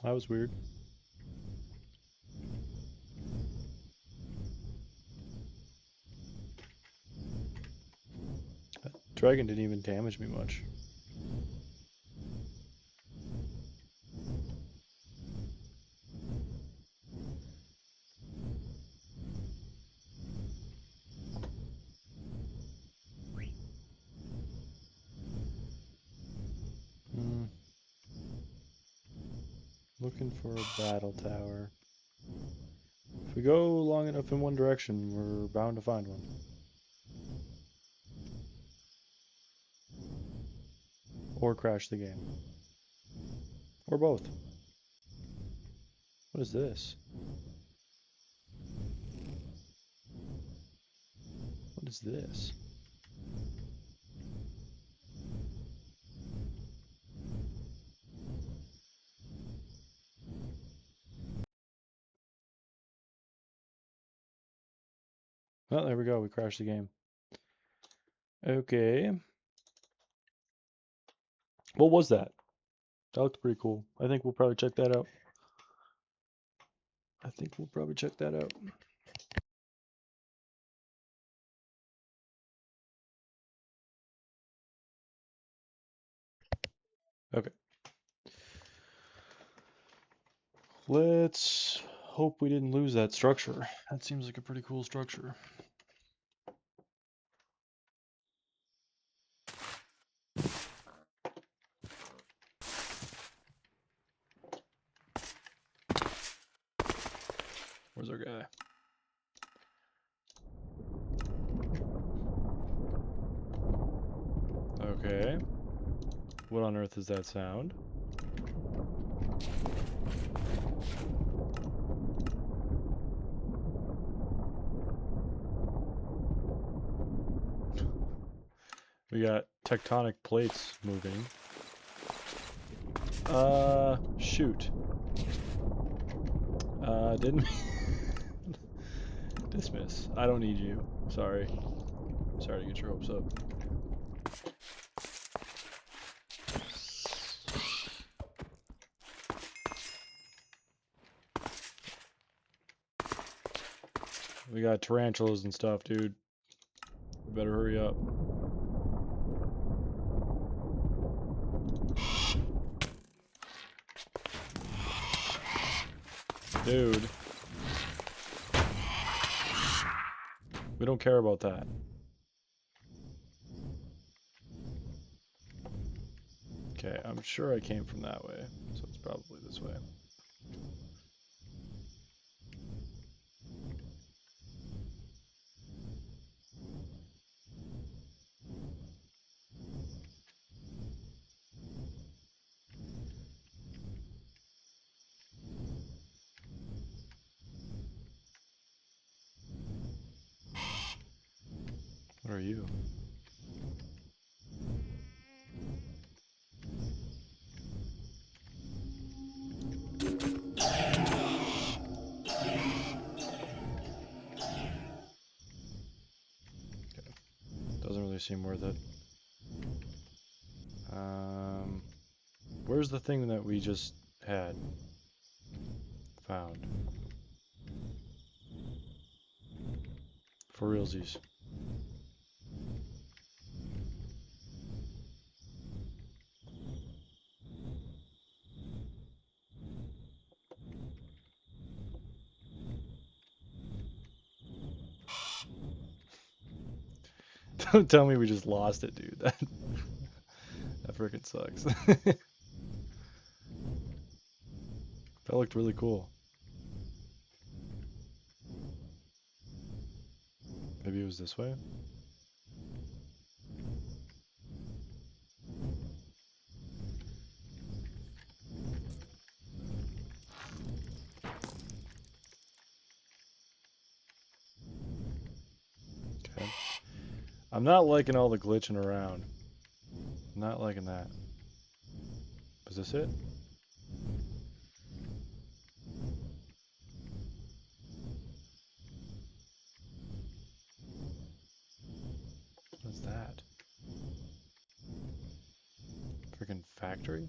That was weird. That dragon didn't even damage me much. Looking for a battle tower. If we go long enough in one direction, we're bound to find one. Or crash the game. Or both. What is this? What is this? Well, there we go. We crashed the game. Okay. What was that? That looked pretty cool. I think we'll probably check that out. Okay. Let's hope we didn't lose that structure. That seems like a pretty cool structure. Where's our guy? Okay. What on earth is that sound? We got tectonic plates moving. Shoot. Didn't dismiss. I don't need you. Sorry. Sorry to get your hopes up. We got tarantulas and stuff, dude. We better hurry up. Dude. We don't care about that. Okay, I'm sure I came from that way, so it's probably this way. What are you? Okay. Doesn't really seem worth it. Where's the thing that we just had found? For realsies. Don't tell me we just lost it, dude. That freaking sucks. That looked really cool. Maybe it was this way? Okay. I'm not liking all the glitching around. I'm not liking that. Was this it? What's that? Freaking factory?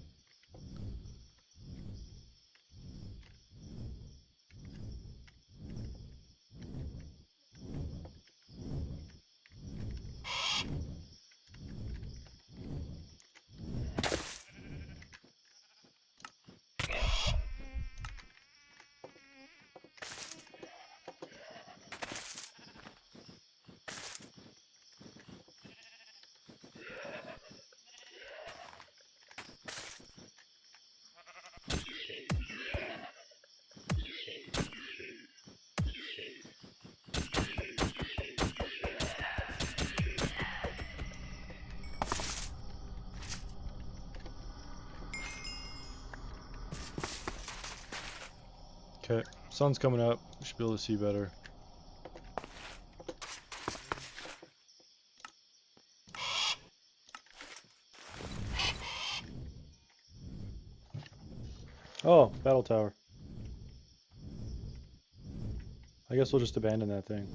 Okay, sun's coming up. We should be able to see better. Oh, battle tower. I guess we'll just abandon that thing.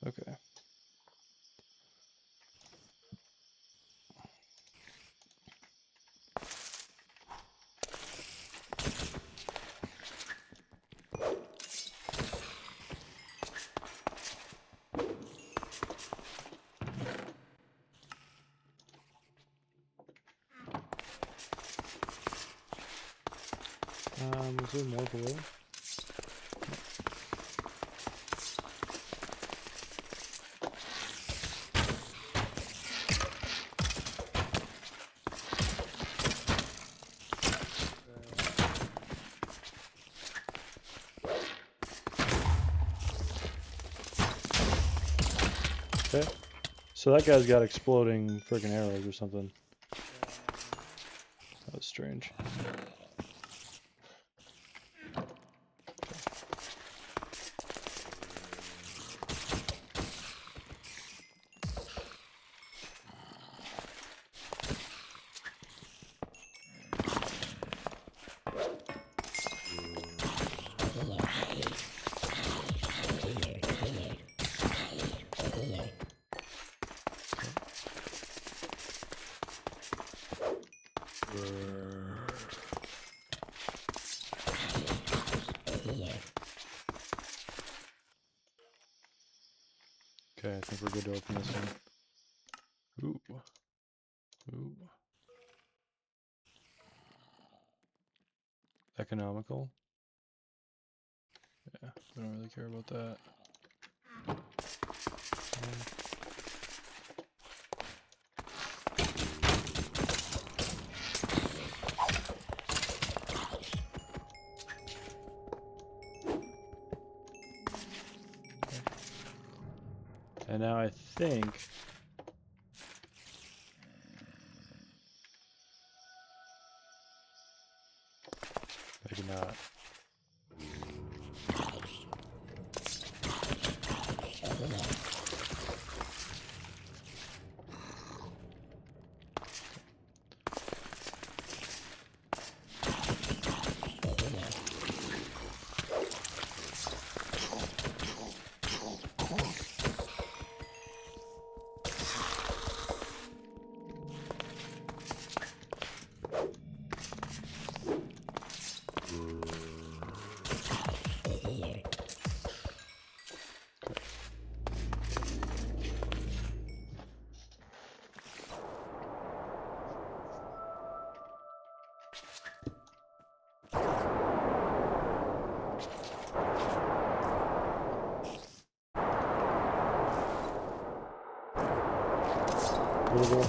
Okay. Is there more below? Okay. So that guy's got exploding freaking arrows or something. That was strange. Okay, I think we're good to open this one. Ooh. Ooh. Economical. Yeah, we don't really care about that. And now I think maybe not. portable.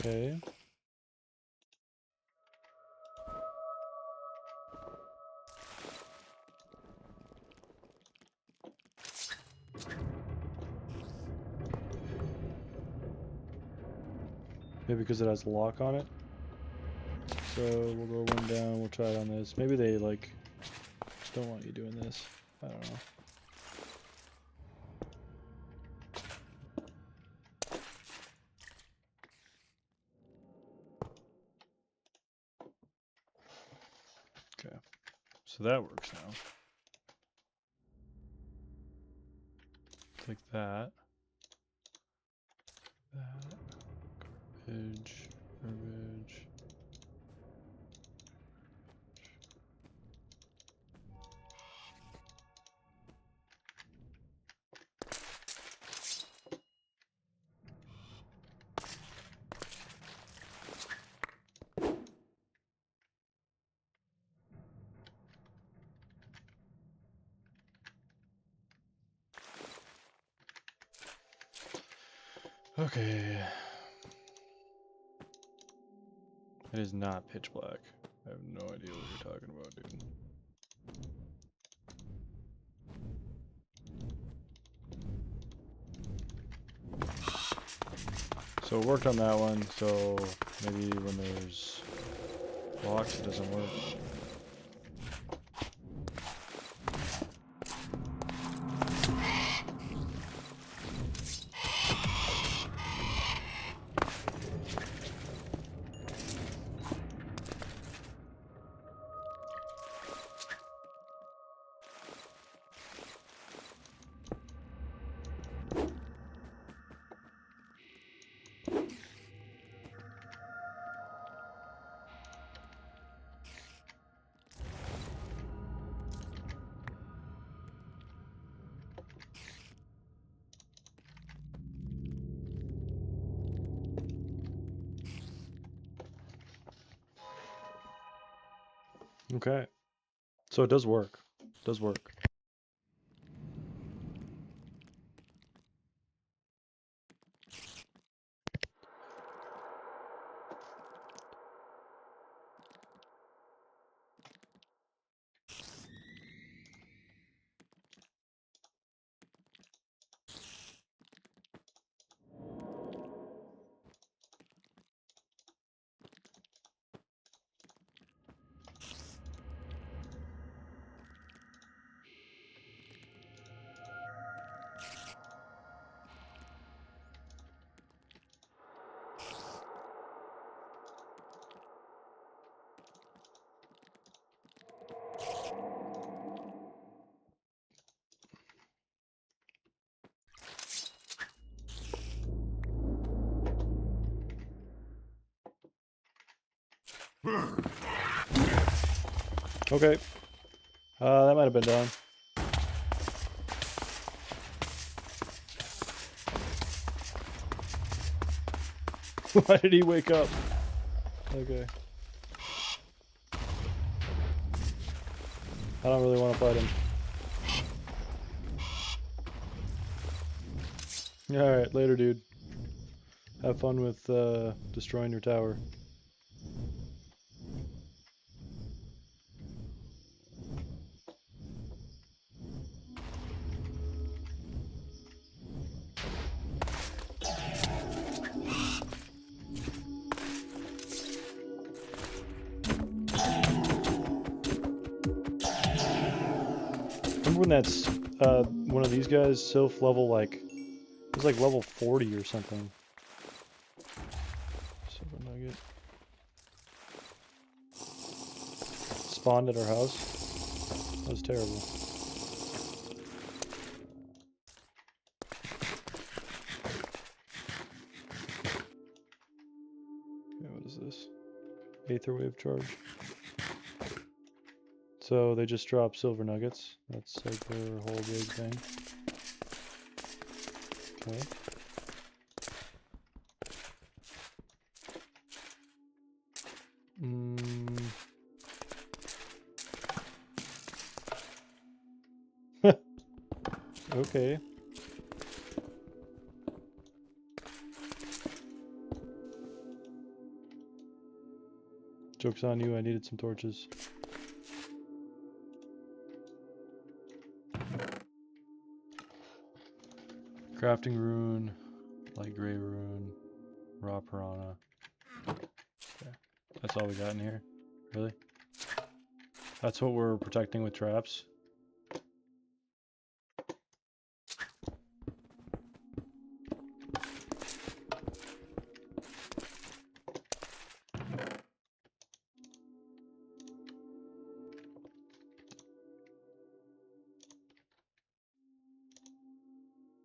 Okay. Maybe because it has a lock on it. So we'll go one down, we'll try it on this. Maybe they like don't want you doing this. I don't know. Okay. So that works now. Like that. That. Garbage. Garbage. Okay. It is not pitch black. I have no idea what you're talking about, dude. So it worked on that one, so maybe when there's blocks it doesn't work. Okay. So it does work. It does work. Okay. That might have been done. Why did he wake up? Okay. I don't really want to fight him. Alright, later, dude. Have fun with destroying your tower. Remember when that's one of these guys, Sylph level like, it was like level 40 or something. Silver nugget. Spawned at our house. That was terrible. Okay, what is this? Aether wave charge. So they just drop silver nuggets. That's like their whole big thing. Okay. Okay. Joke's on you, I needed some torches. Crafting rune, light gray rune, raw piranha. Okay. That's all we got in here? Really? That's what we're protecting with traps?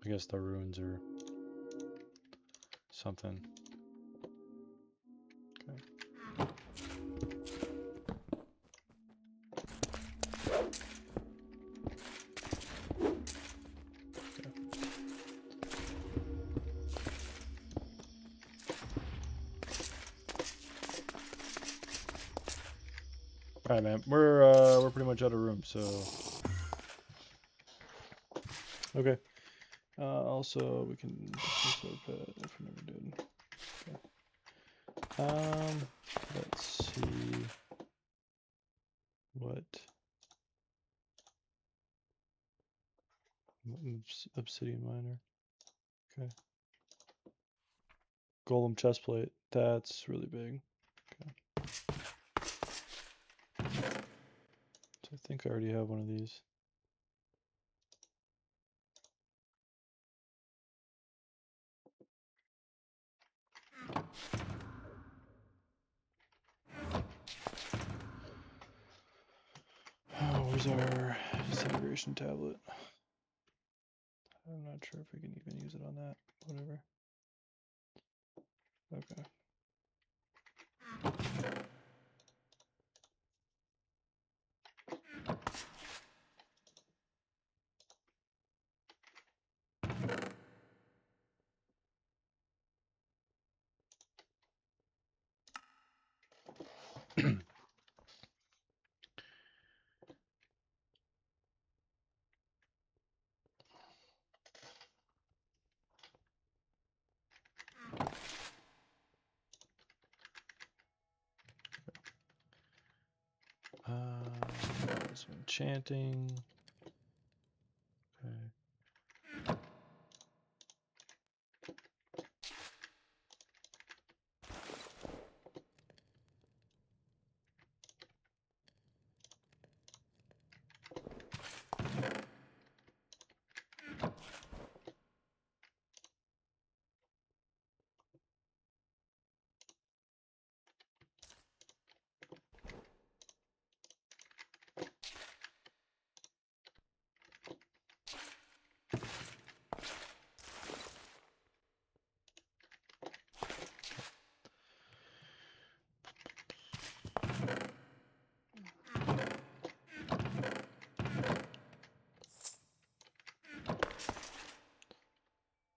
I guess the runes are something. Okay. Alright, man. We're pretty much out of room, so okay. Also, we can sword pet if we never did. Okay. Let's see what obsidian miner. Okay. Golem chestplate. That's really big. Okay. So I think I already have one of these. Oh, where's our disintegration tablet? I'm not sure if we can even use it on that. Whatever. Okay. So enchanting. Okay.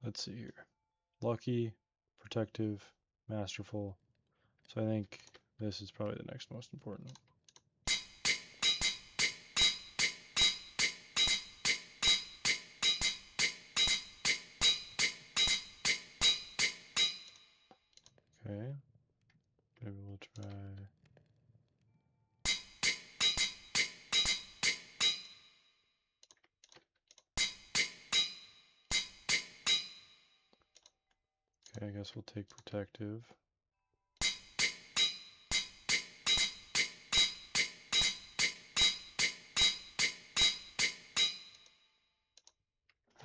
Let's see here. Lucky, protective, masterful. So I think this is probably the next most important. Okay. Maybe we'll try. Okay, I guess we'll take protective.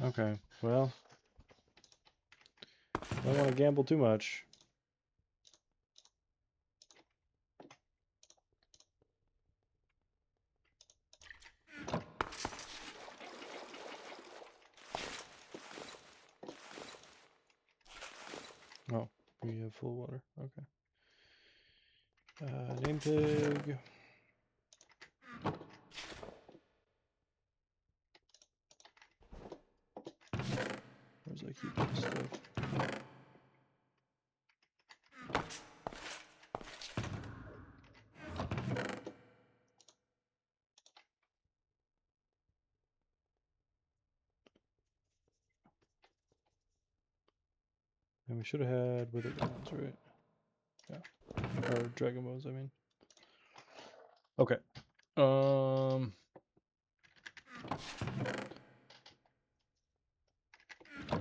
Okay, well, I don't want to gamble too much. Oh, we have full water. Okay. Name tag. Where's I keep this stuff? And we should have had wither bones, right? Yeah. Or dragon bones, I mean. Okay.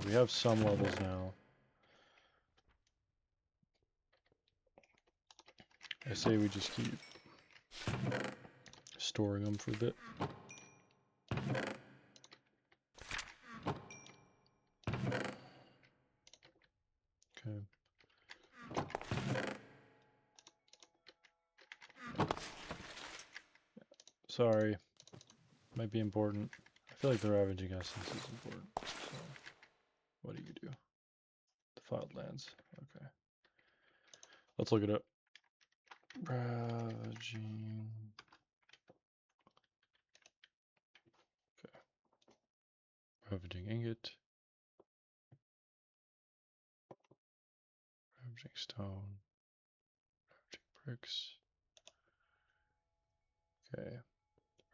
We have some levels now. I say we just keep storing them for a bit. Okay. Sorry. Might be important. I feel like the ravaging essence is important. So, what do you do? Defiled lands. Okay. Let's look it up. Ravaging. Okay. Ravaging ingot. Ravaging stone. Ravaging bricks. Okay.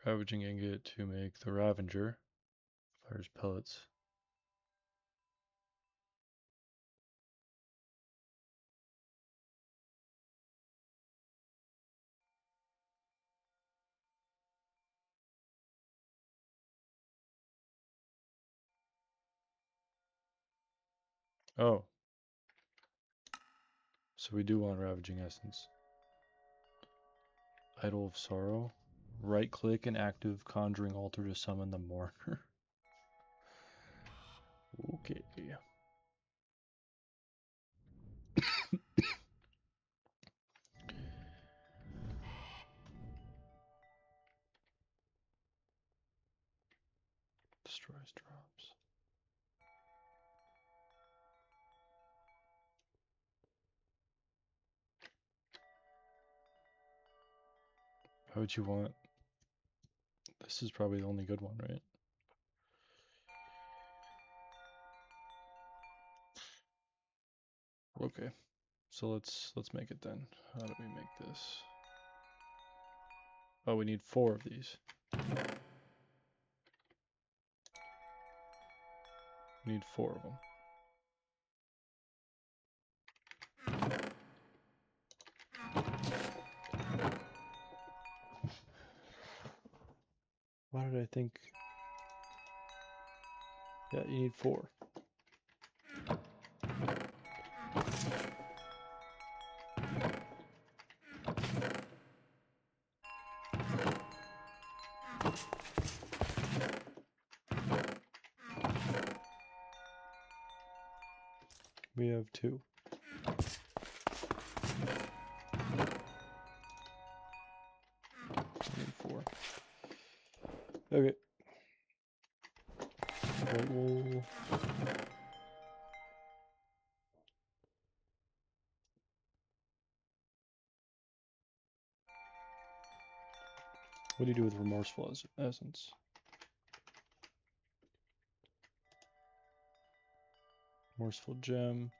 Ravaging ingot to make the Ravager. Fires pellets. Oh. So we do want Ravaging Essence. Idol of Sorrow. Right click and active Conjuring Altar to summon the Mourner. Okay. Destroys drops. How would you want? This is probably the only good one, right? Okay. So let's make it then. How do we make this? Oh, we need 4 of these. We need 4 of them. Why did I think? Yeah, you need 4. We have 2. We need 4. Okay. White wool. What do you do with Remorseful Essence? Remorseful Gem.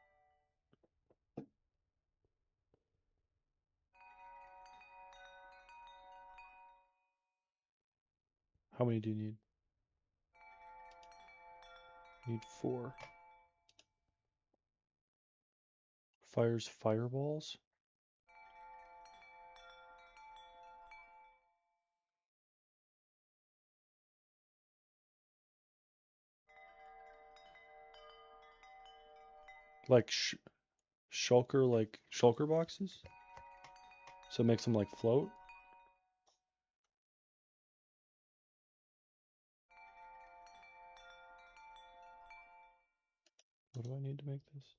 How many do you need? You need 4. Fires fireballs? Like shulker, like shulker boxes? So it makes them like float? What do I need to make this?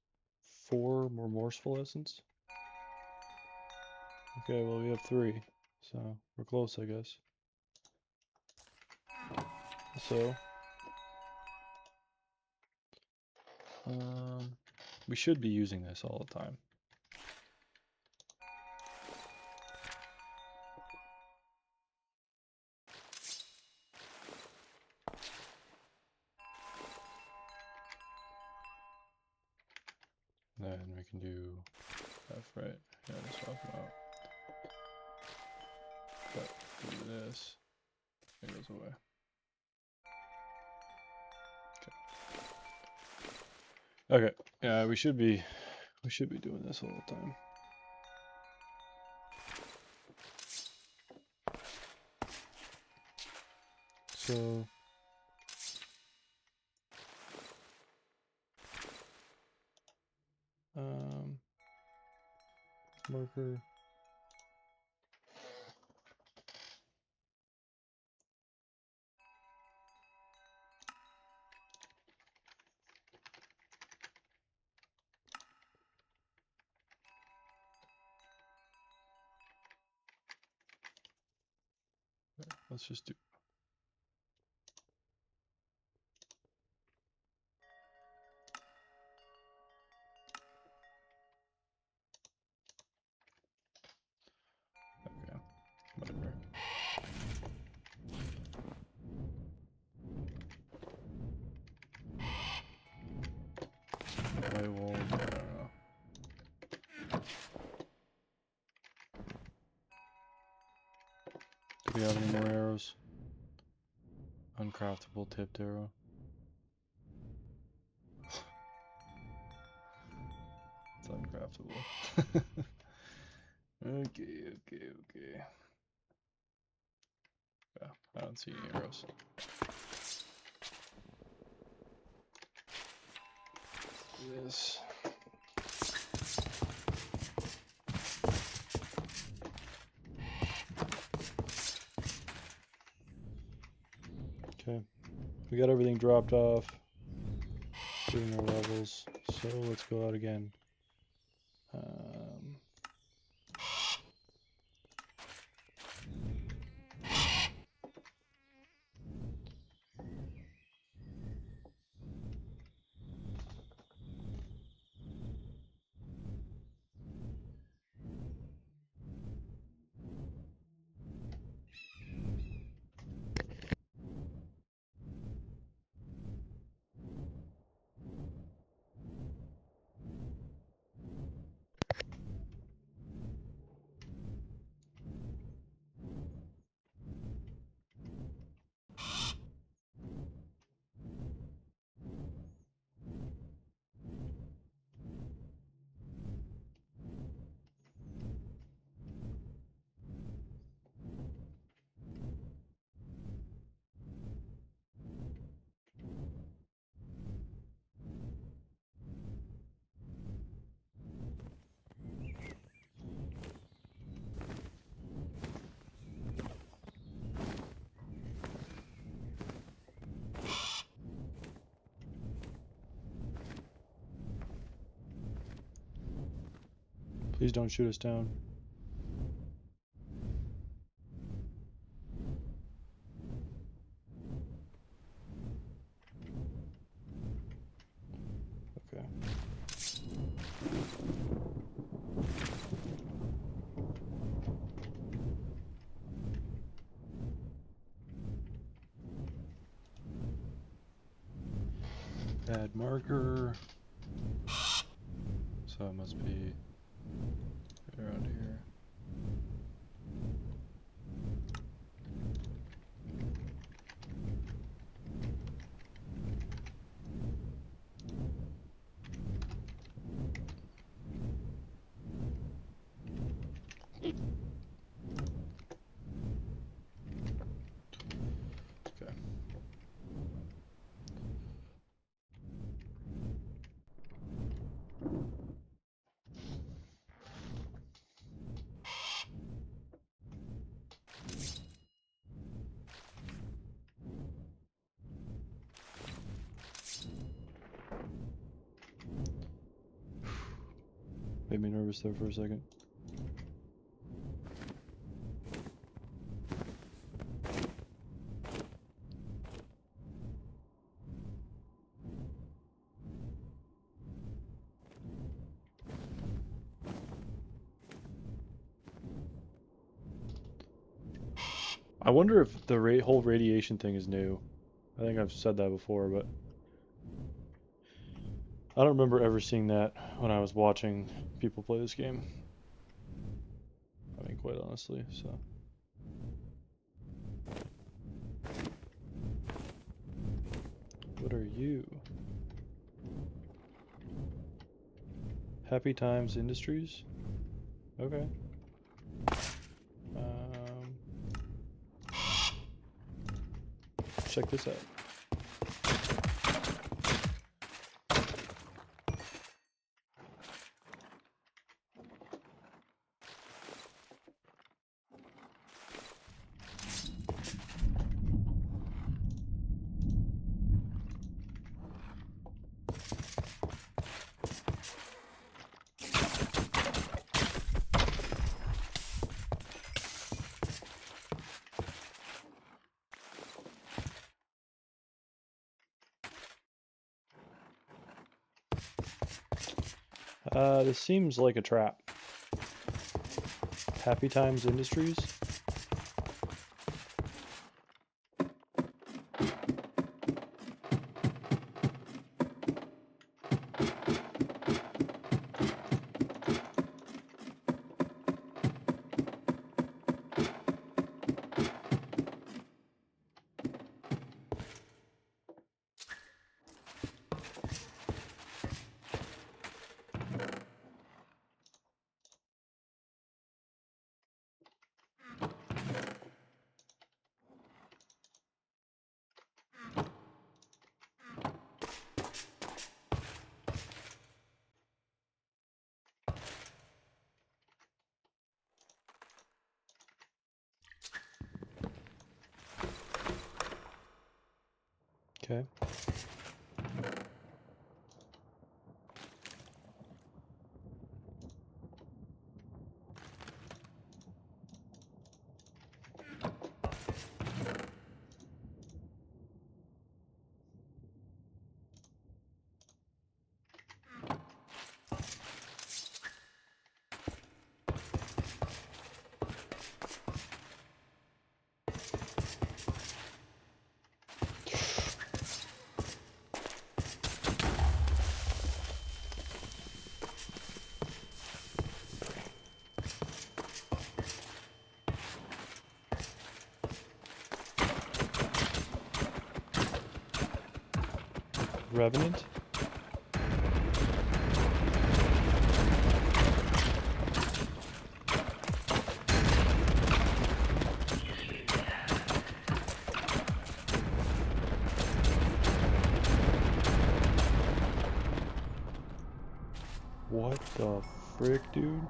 4 remorseful essence? Okay, well we have 3, so we're close, I guess. So, we should be using this all the time. Then we can do F, right? Yeah, I was talking about. But do this, it goes away. Okay. Okay. Yeah, we should be doing this all the time. So marker. Let's just do. Okay, whatever. White walls, I don't know. Do we have any more arrows? Uncraftable tipped arrow. It's uncraftable. Okay. Yeah, I don't see any arrows. This. Okay, we got everything dropped off. Doing our levels, so let's go out again. Please don't shoot us down. Okay. Add marker. So it must be right around here. Okay. Made me nervous there for a second. I wonder if the whole radiation thing is new. I think I've said that before, but I don't remember ever seeing that when I was watching people play this game. I mean, quite honestly, so. What are you? Happy Times Industries? Okay. Check this out. This seems like a trap. Happy Times Industries? Okay. Revenant? What the frick, dude?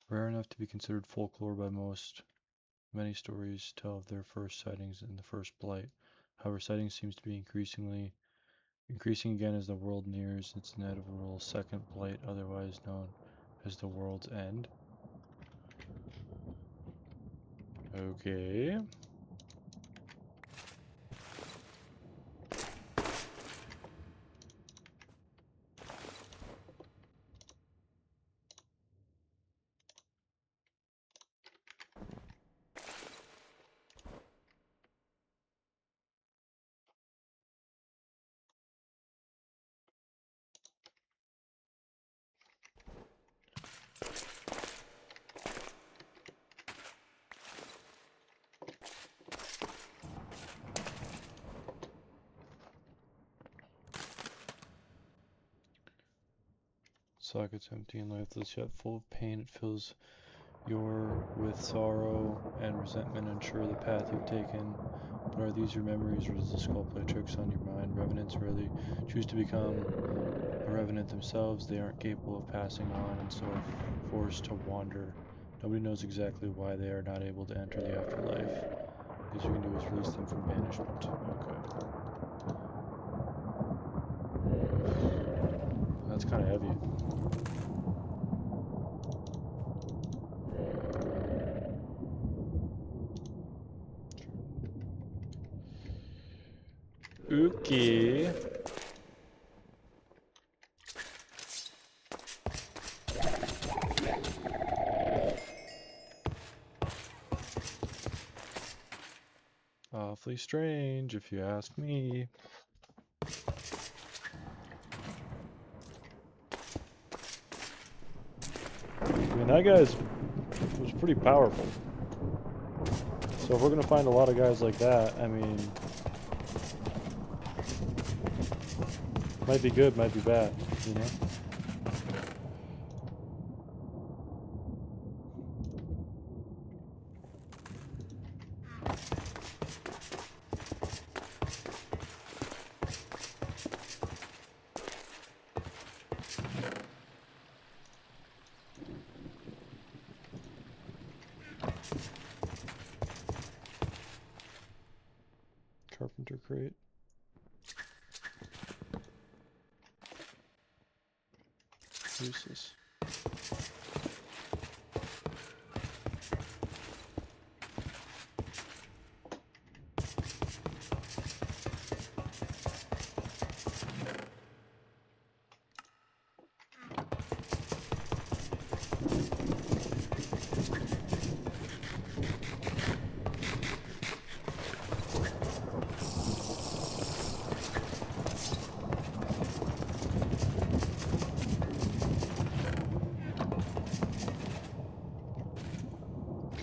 Rare enough to be considered folklore by most. Many stories tell of their first sightings in the first blight. However, sightings seems to be increasing again as the world nears its inevitable second blight, otherwise known as the world's end. Okay. Sockets empty and lifeless, yet full of pain. It fills You're with sorrow and resentment unsure the path you've taken. But are these your memories, or does the skull play tricks on your mind? Revenants rarely choose to become a revenant themselves. They aren't capable of passing on, and so are forced to wander. Nobody knows exactly why they are not able to enter the afterlife. All you can do is release them from banishment. Okay. That's kind of heavy. Okay. Awfully strange, if you ask me. I mean, that guy was pretty powerful. So if we're gonna find a lot of guys like that, I mean, might be good, might be bad, you know? Carpenter crate. Useless.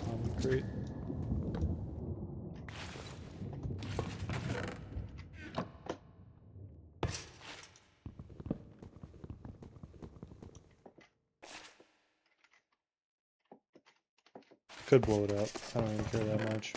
Common crate. Could blow it up. I don't really care that much.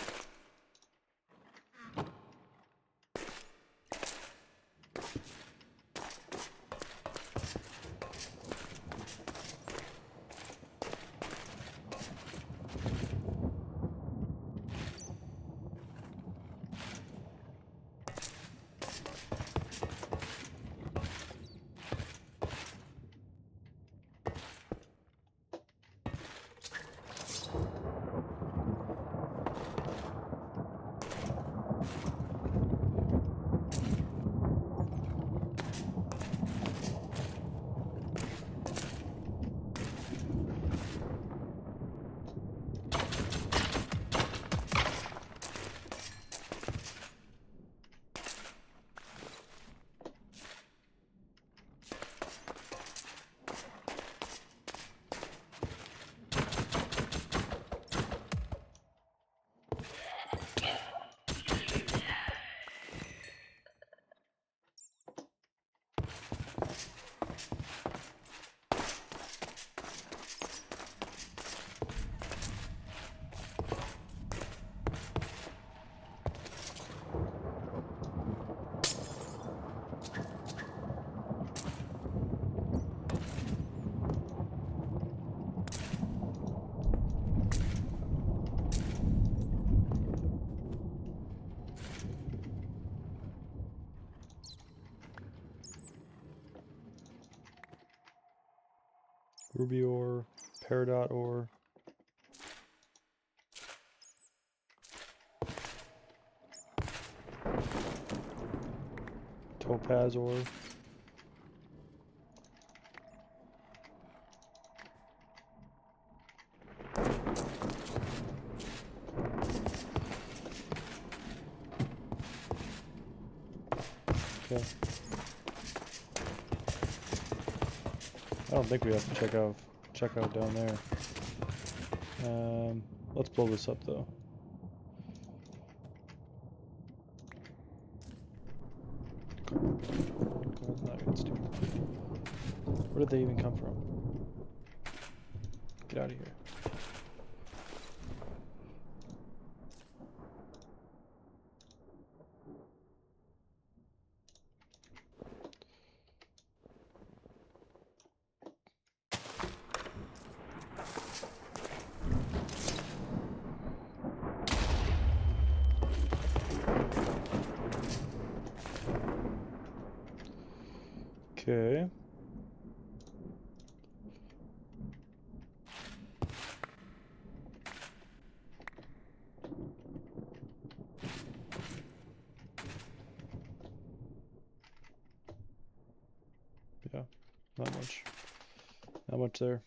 Ruby ore, peridot ore. Topaz ore. Okay. I don't think we have to check out down there. Let's blow this up though. Gold nuggets, dude. Where did they even come from? Get out of here. Not much. Not much there.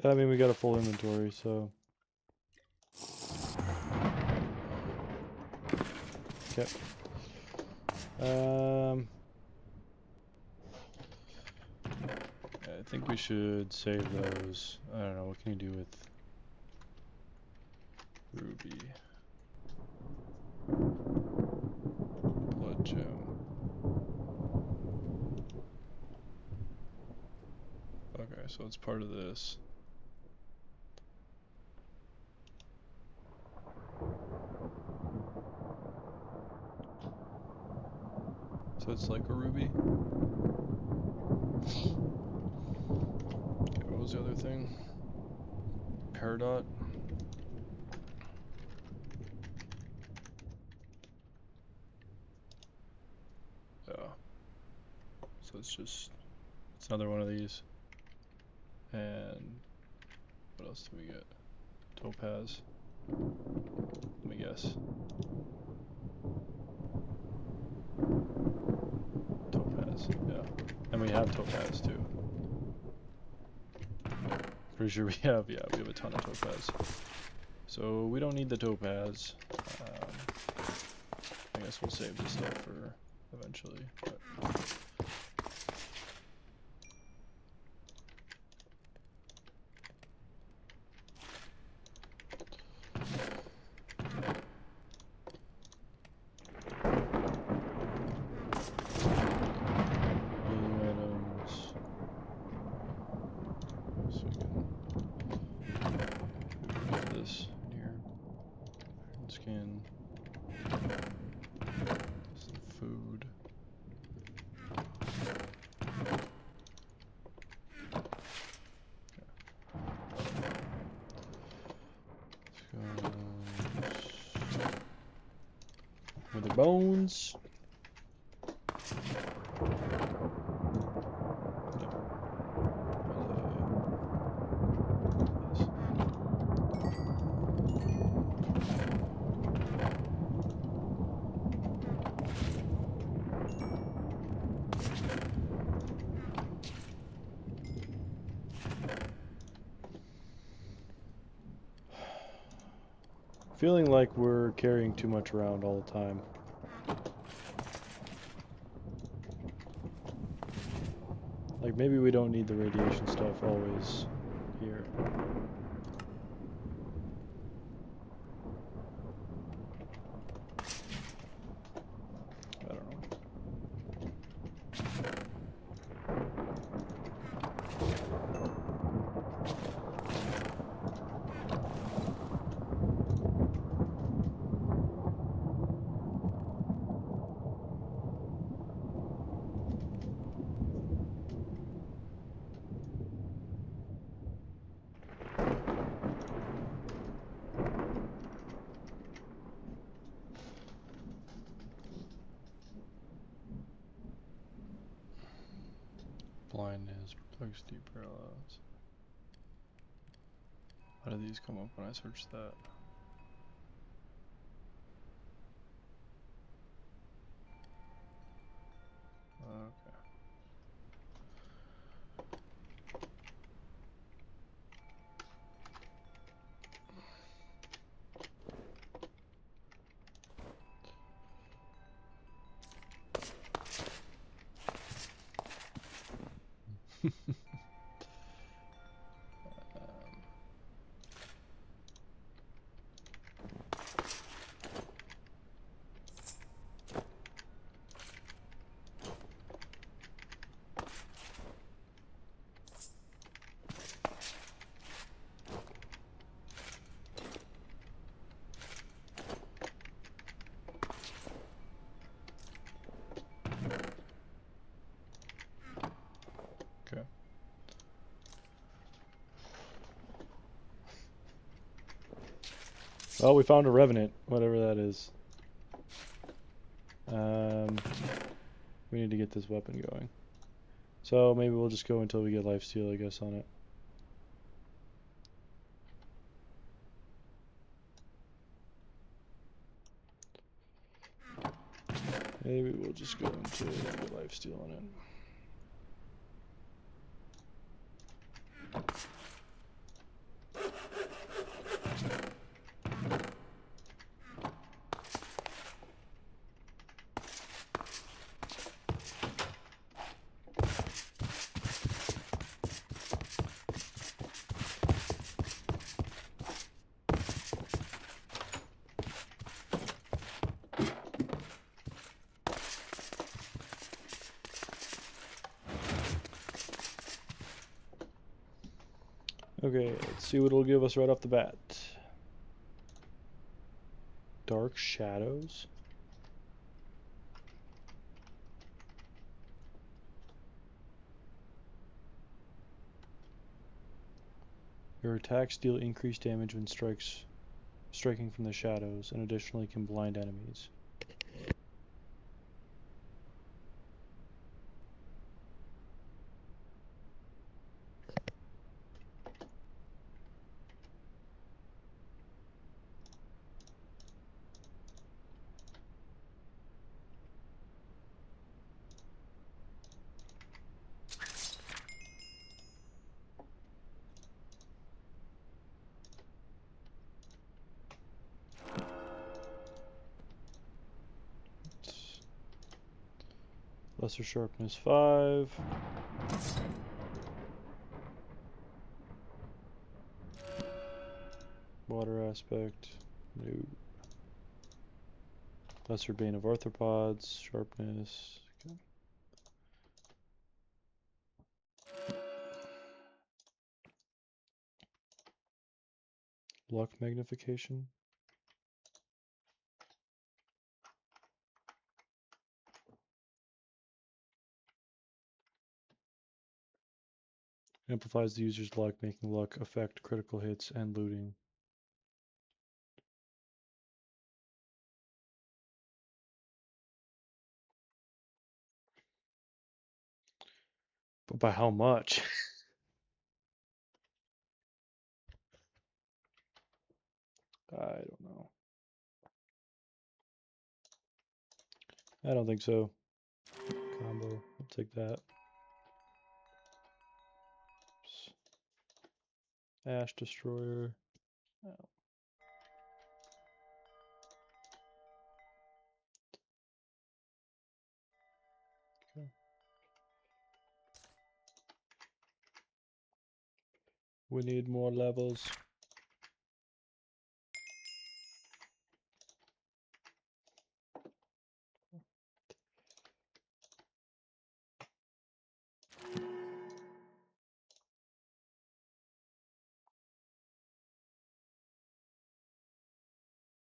Okay. I mean, we got a full inventory, so. Okay. I think we should save those. I don't know, what can you do with ruby? Blood gem. Okay, so it's part of this. So it's like a ruby. Okay, what was the other thing? Peridot. Yeah. So it's another one of these. And what else do we get? Topaz. Let me guess. Topaz, yeah. And we have topaz too. Pretty sure we have a ton of topaz. So we don't need the topaz. I guess we'll save this stuff for eventually. But. With the bones. Feeling like we're carrying too much around all the time. Like maybe we don't need the radiation stuff always here. I don't know. Blindness, perplexity, paralysis. How do these come up when I search that? Okay. Oh, we found a revenant, whatever that is. We need to get this weapon going. So maybe we'll just go until we get lifesteal, I guess, on it. Maybe we'll just go until we get lifesteal on it. Okay, let's see what it'll give us right off the bat. Dark shadows. Your attacks deal increased damage when striking from the shadows, and additionally can blind enemies. Lesser sharpness 5. Water aspect. No. Lesser bane of arthropods. Sharpness. Okay. Luck magnification. Amplifies the user's luck, making luck affect critical hits and looting. But by how much? I don't know. I don't think so. Combo. I'll take that. Ash Destroyer. Oh. Okay. We need more levels.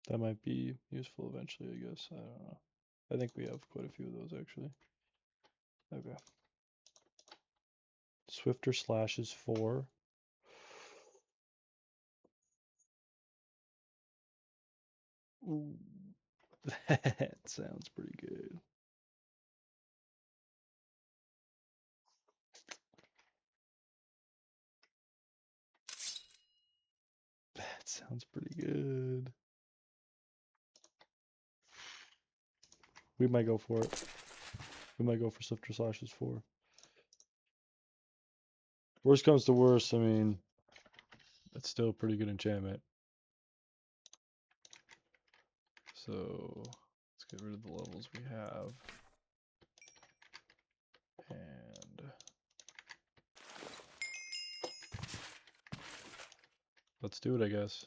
That might be useful eventually, I guess. I don't know. I think we have quite a few of those actually. Okay. Swifter slashes 4. Ooh. That sounds pretty good. That sounds pretty good. We might go for it. We might go for Swifter Slashes 4. Worst comes to worst, I mean, it's still a pretty good enchantment. So let's get rid of the levels we have. And let's do it, I guess.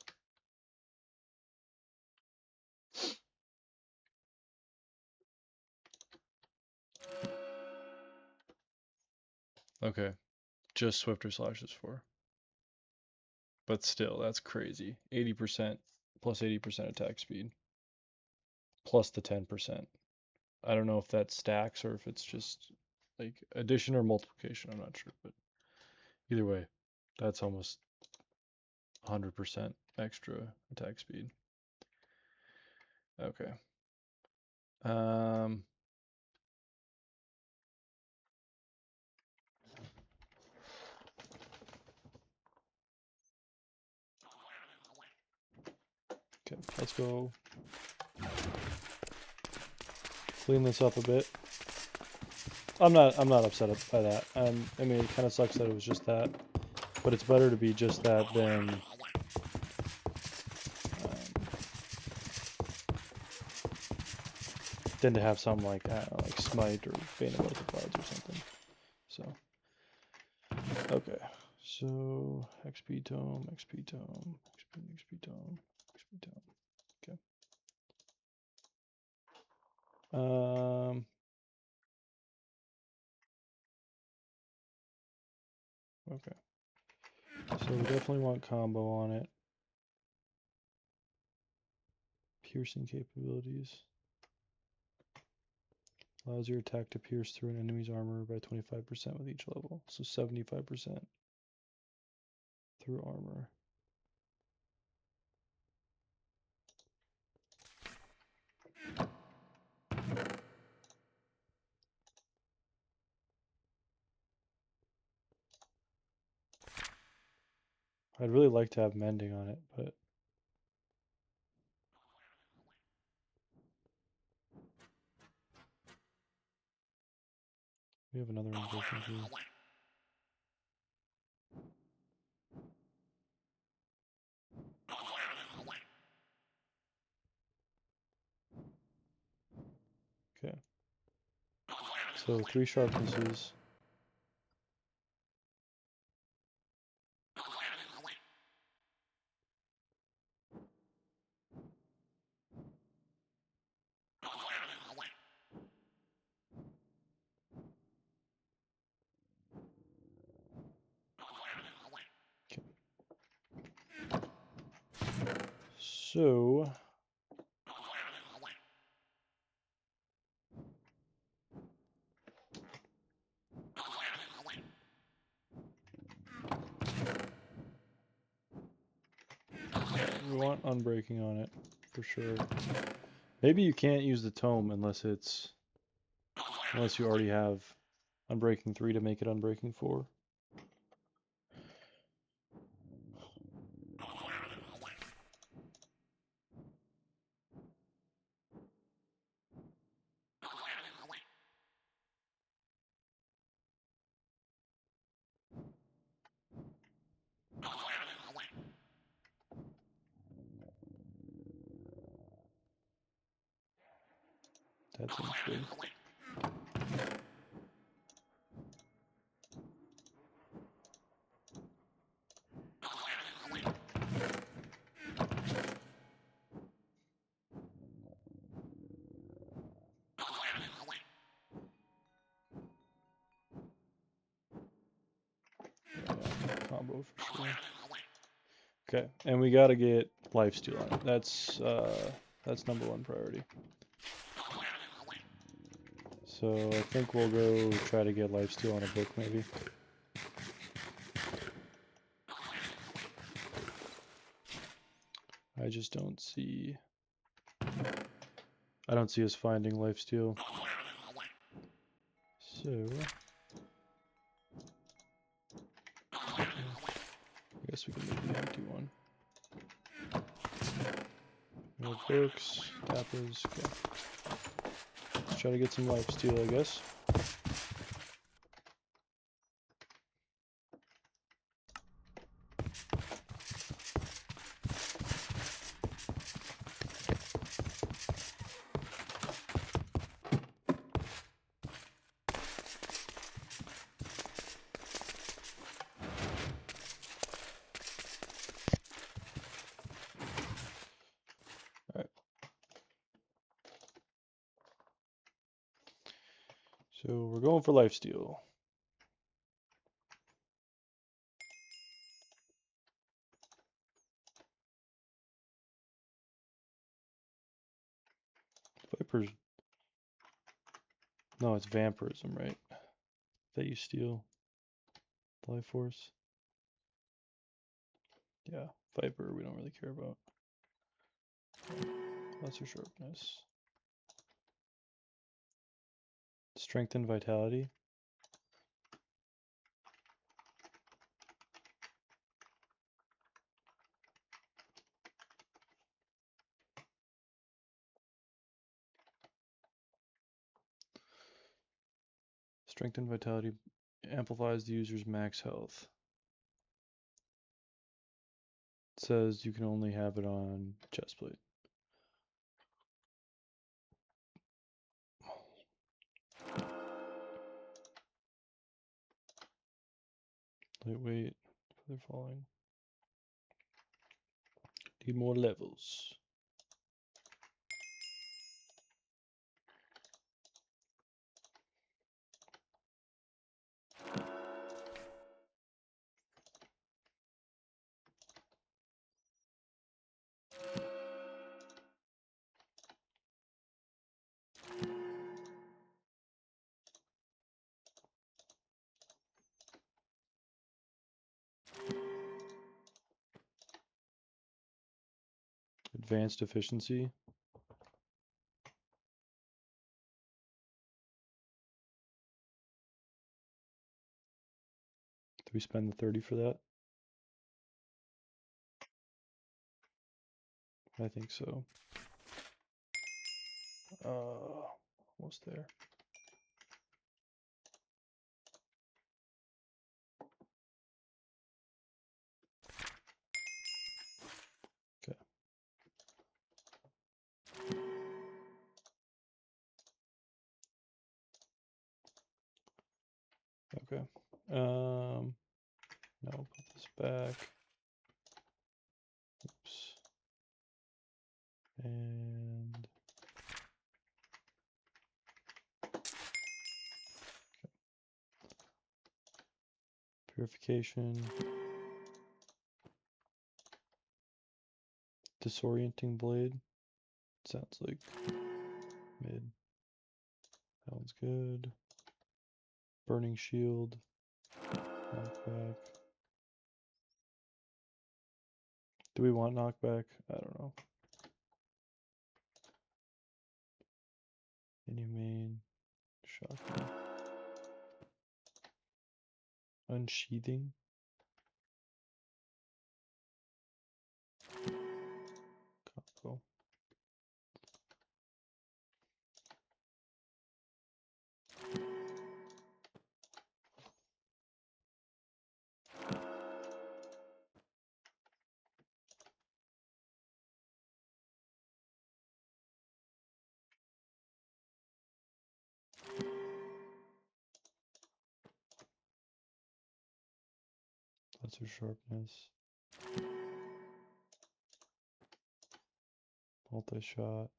Okay, just Swifter Slashes 4. But still, that's crazy. 80% plus 80% attack speed. Plus the 10%. I don't know if that stacks or if it's just like addition or multiplication. I'm not sure, but either way, that's almost 100% extra attack speed. Okay. Okay, let's go clean this up a bit. I'm not upset by that. I mean, it kind of sucks that it was just that, but it's better to be just that than to have some like, I don't know, like Smite or Bane of Both Clouds or something. So, okay. So XP tome, XP tome, XP tome, XP tome. Okay. Okay. So we definitely want combo on it. Piercing capabilities. Allows your attack to pierce through an enemy's armor by 25% with each level. So 75% through armor. I'd really like to have mending on it, but we have another one breaking through. Okay. So 3 sharpnesses. Okay. So we want unbreaking on it for sure. Maybe you can't use the tome unless you already have unbreaking 3 to make it unbreaking 4. That seems good. Yeah, combo for sure. Okay, and we gotta get lifesteal on it. That's #1 priority. So I think we'll go try to get lifesteal on a book maybe. I just don't see. I don't see us finding lifesteal. So I guess we can make the empty one. More books, dappers. Okay. Let's try to get some lifesteal, I guess. So we're going for lifesteal. Vipers. No, it's vampirism, right? That you steal life force. Yeah, Viper we don't really care about. Lesser sharpness. Strength and vitality. Strength and vitality amplifies the user's max health. It says you can only have it on chestplate. Lightweight, feather falling. Need more levels. Advanced efficiency. Do we spend the 30 for that? I think so. Almost there. Okay. Okay. Now we'll put this back. Oops. And purification. Disorienting blade. Sounds like mid. Sounds good. Burning shield. Knockback. Do we want knockback? I don't know. Inhumane. Shocking. Unsheathing. Combo. Lesser sharpness. Multi-shot.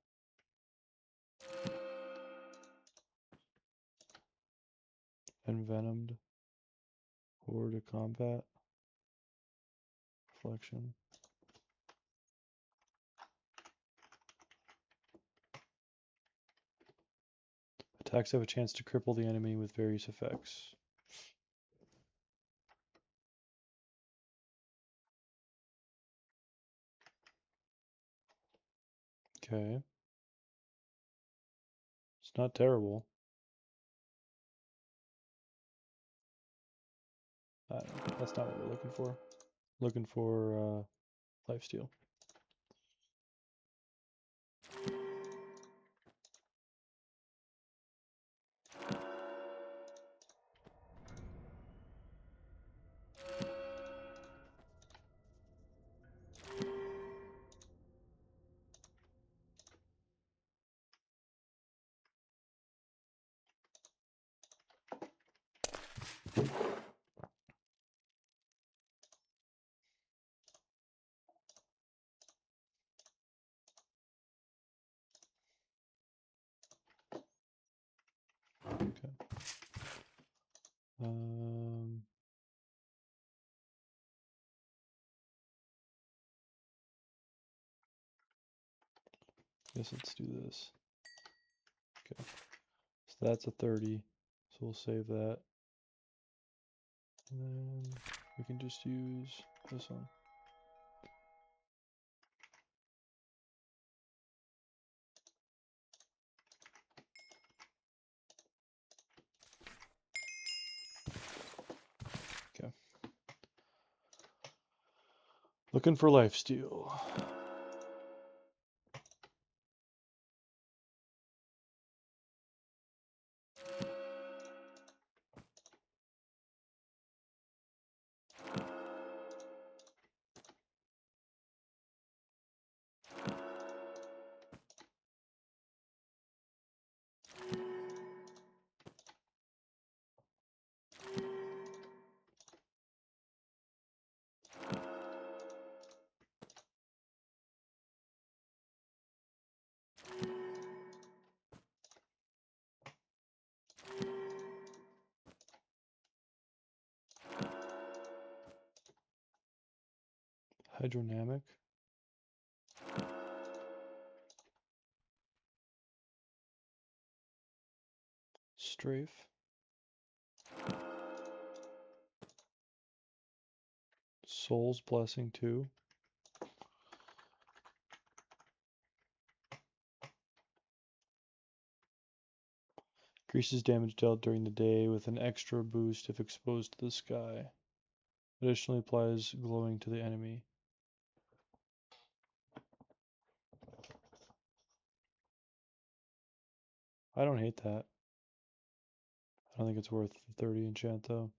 Envenomed. Horror to combat. Reflection. Attacks have a chance to cripple the enemy with various effects. Okay. It's not terrible. I don't know. That's not what we're looking for. Looking for lifesteal. Okay. Guess let's do this. Okay. So that's a 30. So we'll save that. And then we can just use this one. Looking for lifesteal. Hydrodynamic. Strafe. Soul's Blessing 2. Increases damage dealt during the day with an extra boost if exposed to the sky. Additionally applies glowing to the enemy. I don't hate that. I don't think it's worth the 30 enchant though.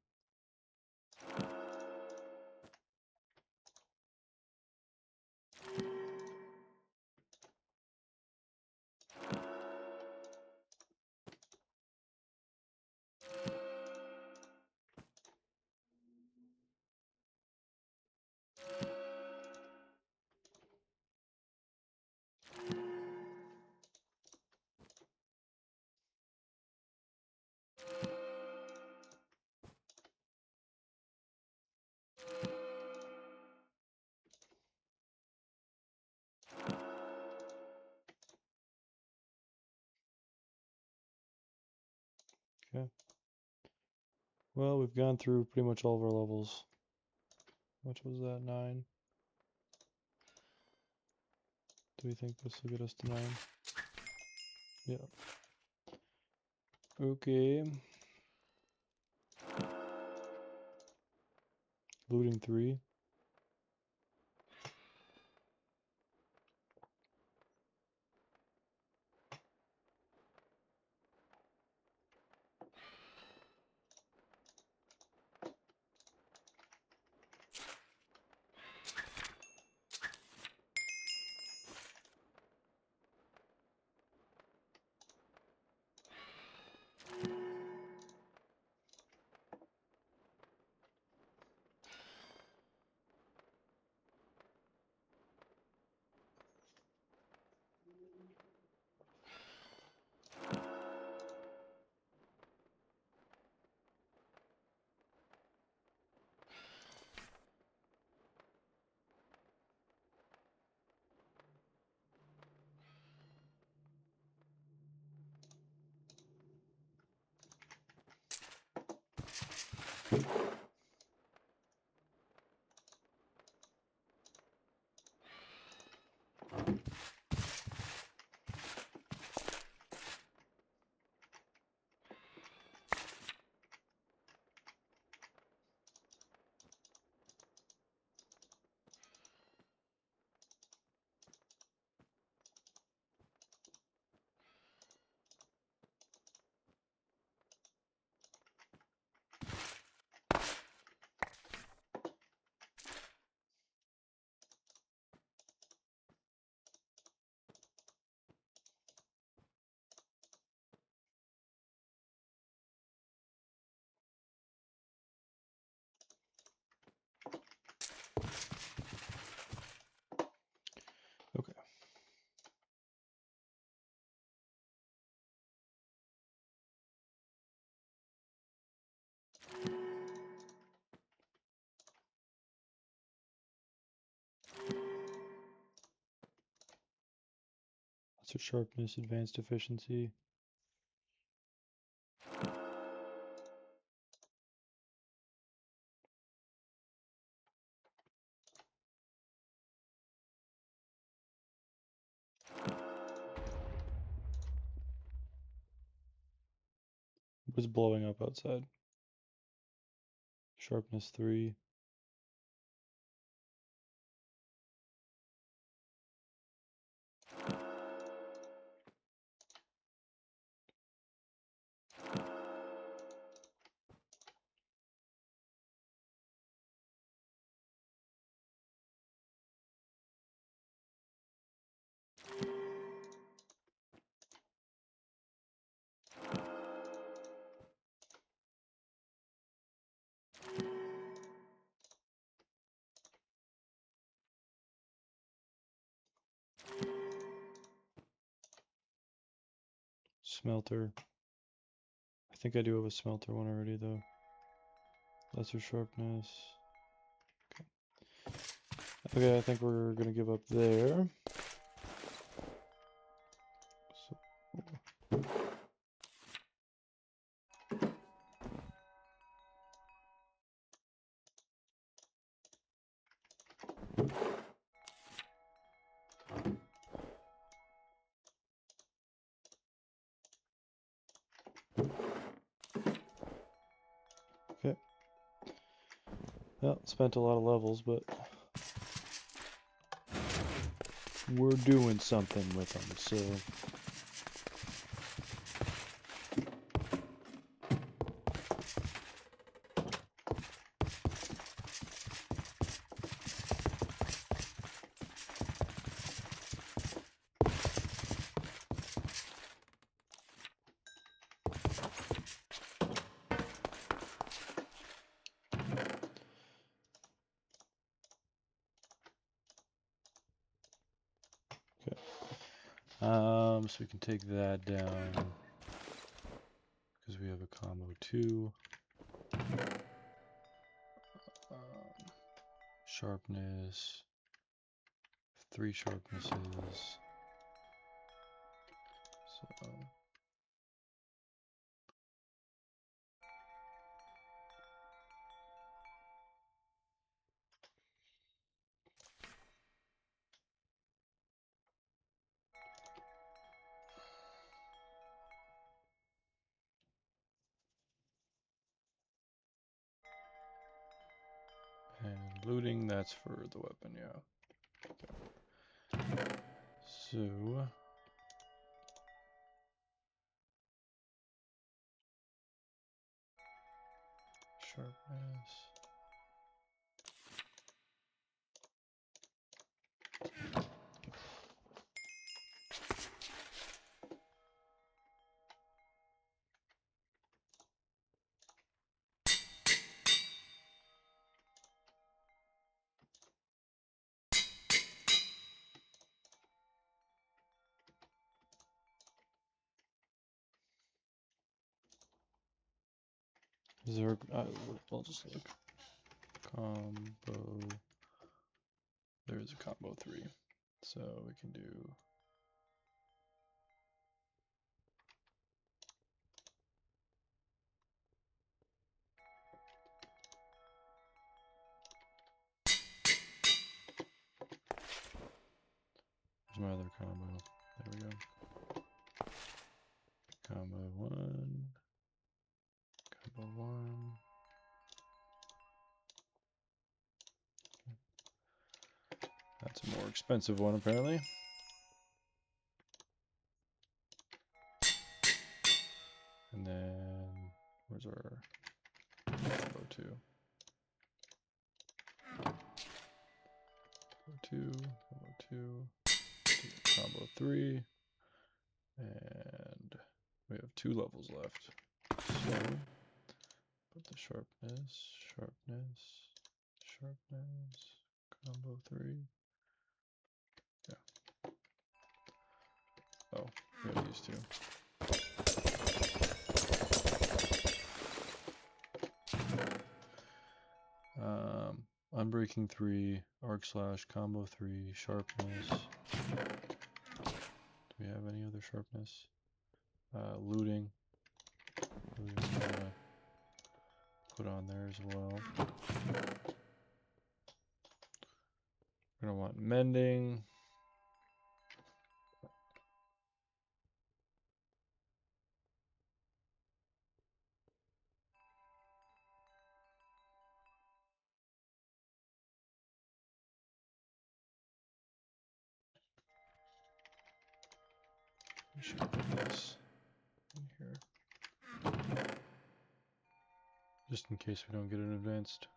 Okay. Well, we've gone through pretty much all of our levels. How much was that? 9? Do we think this will get us to 9? Yeah. Okay. Looting 3. Okay. That's a sharpness, advanced efficiency. What's blowing up outside? Sharpness 3. Smelter. I think I do have a smelter one already though. Lesser sharpness. Okay, I think we're gonna give up there. So, okay. Well, spent a lot of levels, but we're doing something with them, so. So we can take that down because we have a combo 2. Sharpness, 3 sharpnesses. So and looting, that's for the weapon, yeah. Okay. So sharpness. Is there? I'll just look. Combo. There's a combo 3, so we can do. Where's my other combo? There we go. Combo 1. Combo 1. That's a more expensive one, apparently. And then, where's our combo 2? Combo 2, combo 3, and we have 2 levels left. So, put the sharpness, combo 3. Yeah. Oh, we have these 2. Unbreaking 3, arc slash, combo 3, sharpness. Do we have any other sharpness? Looting. Looting I'm gonna put on there as well. We're gonna want mending. We should put this in here. Just in case we don't get an advanced.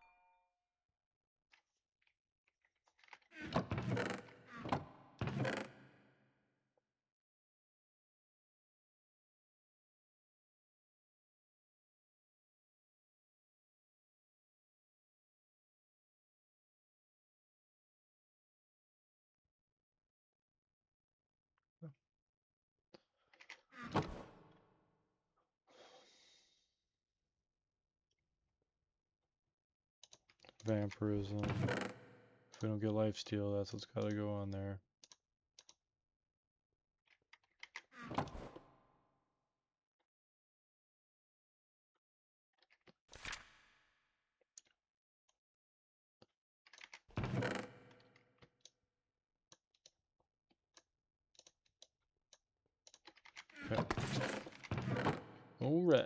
Vampirism. If we don't get lifesteal, that's what's got to go on there. Okay. All right.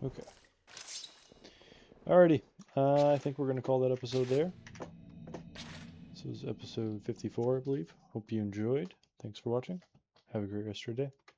Okay. Alrighty. I think we're going to call that episode there. This was episode 54, I believe. Hope you enjoyed. Thanks for watching. Have a great rest of your day.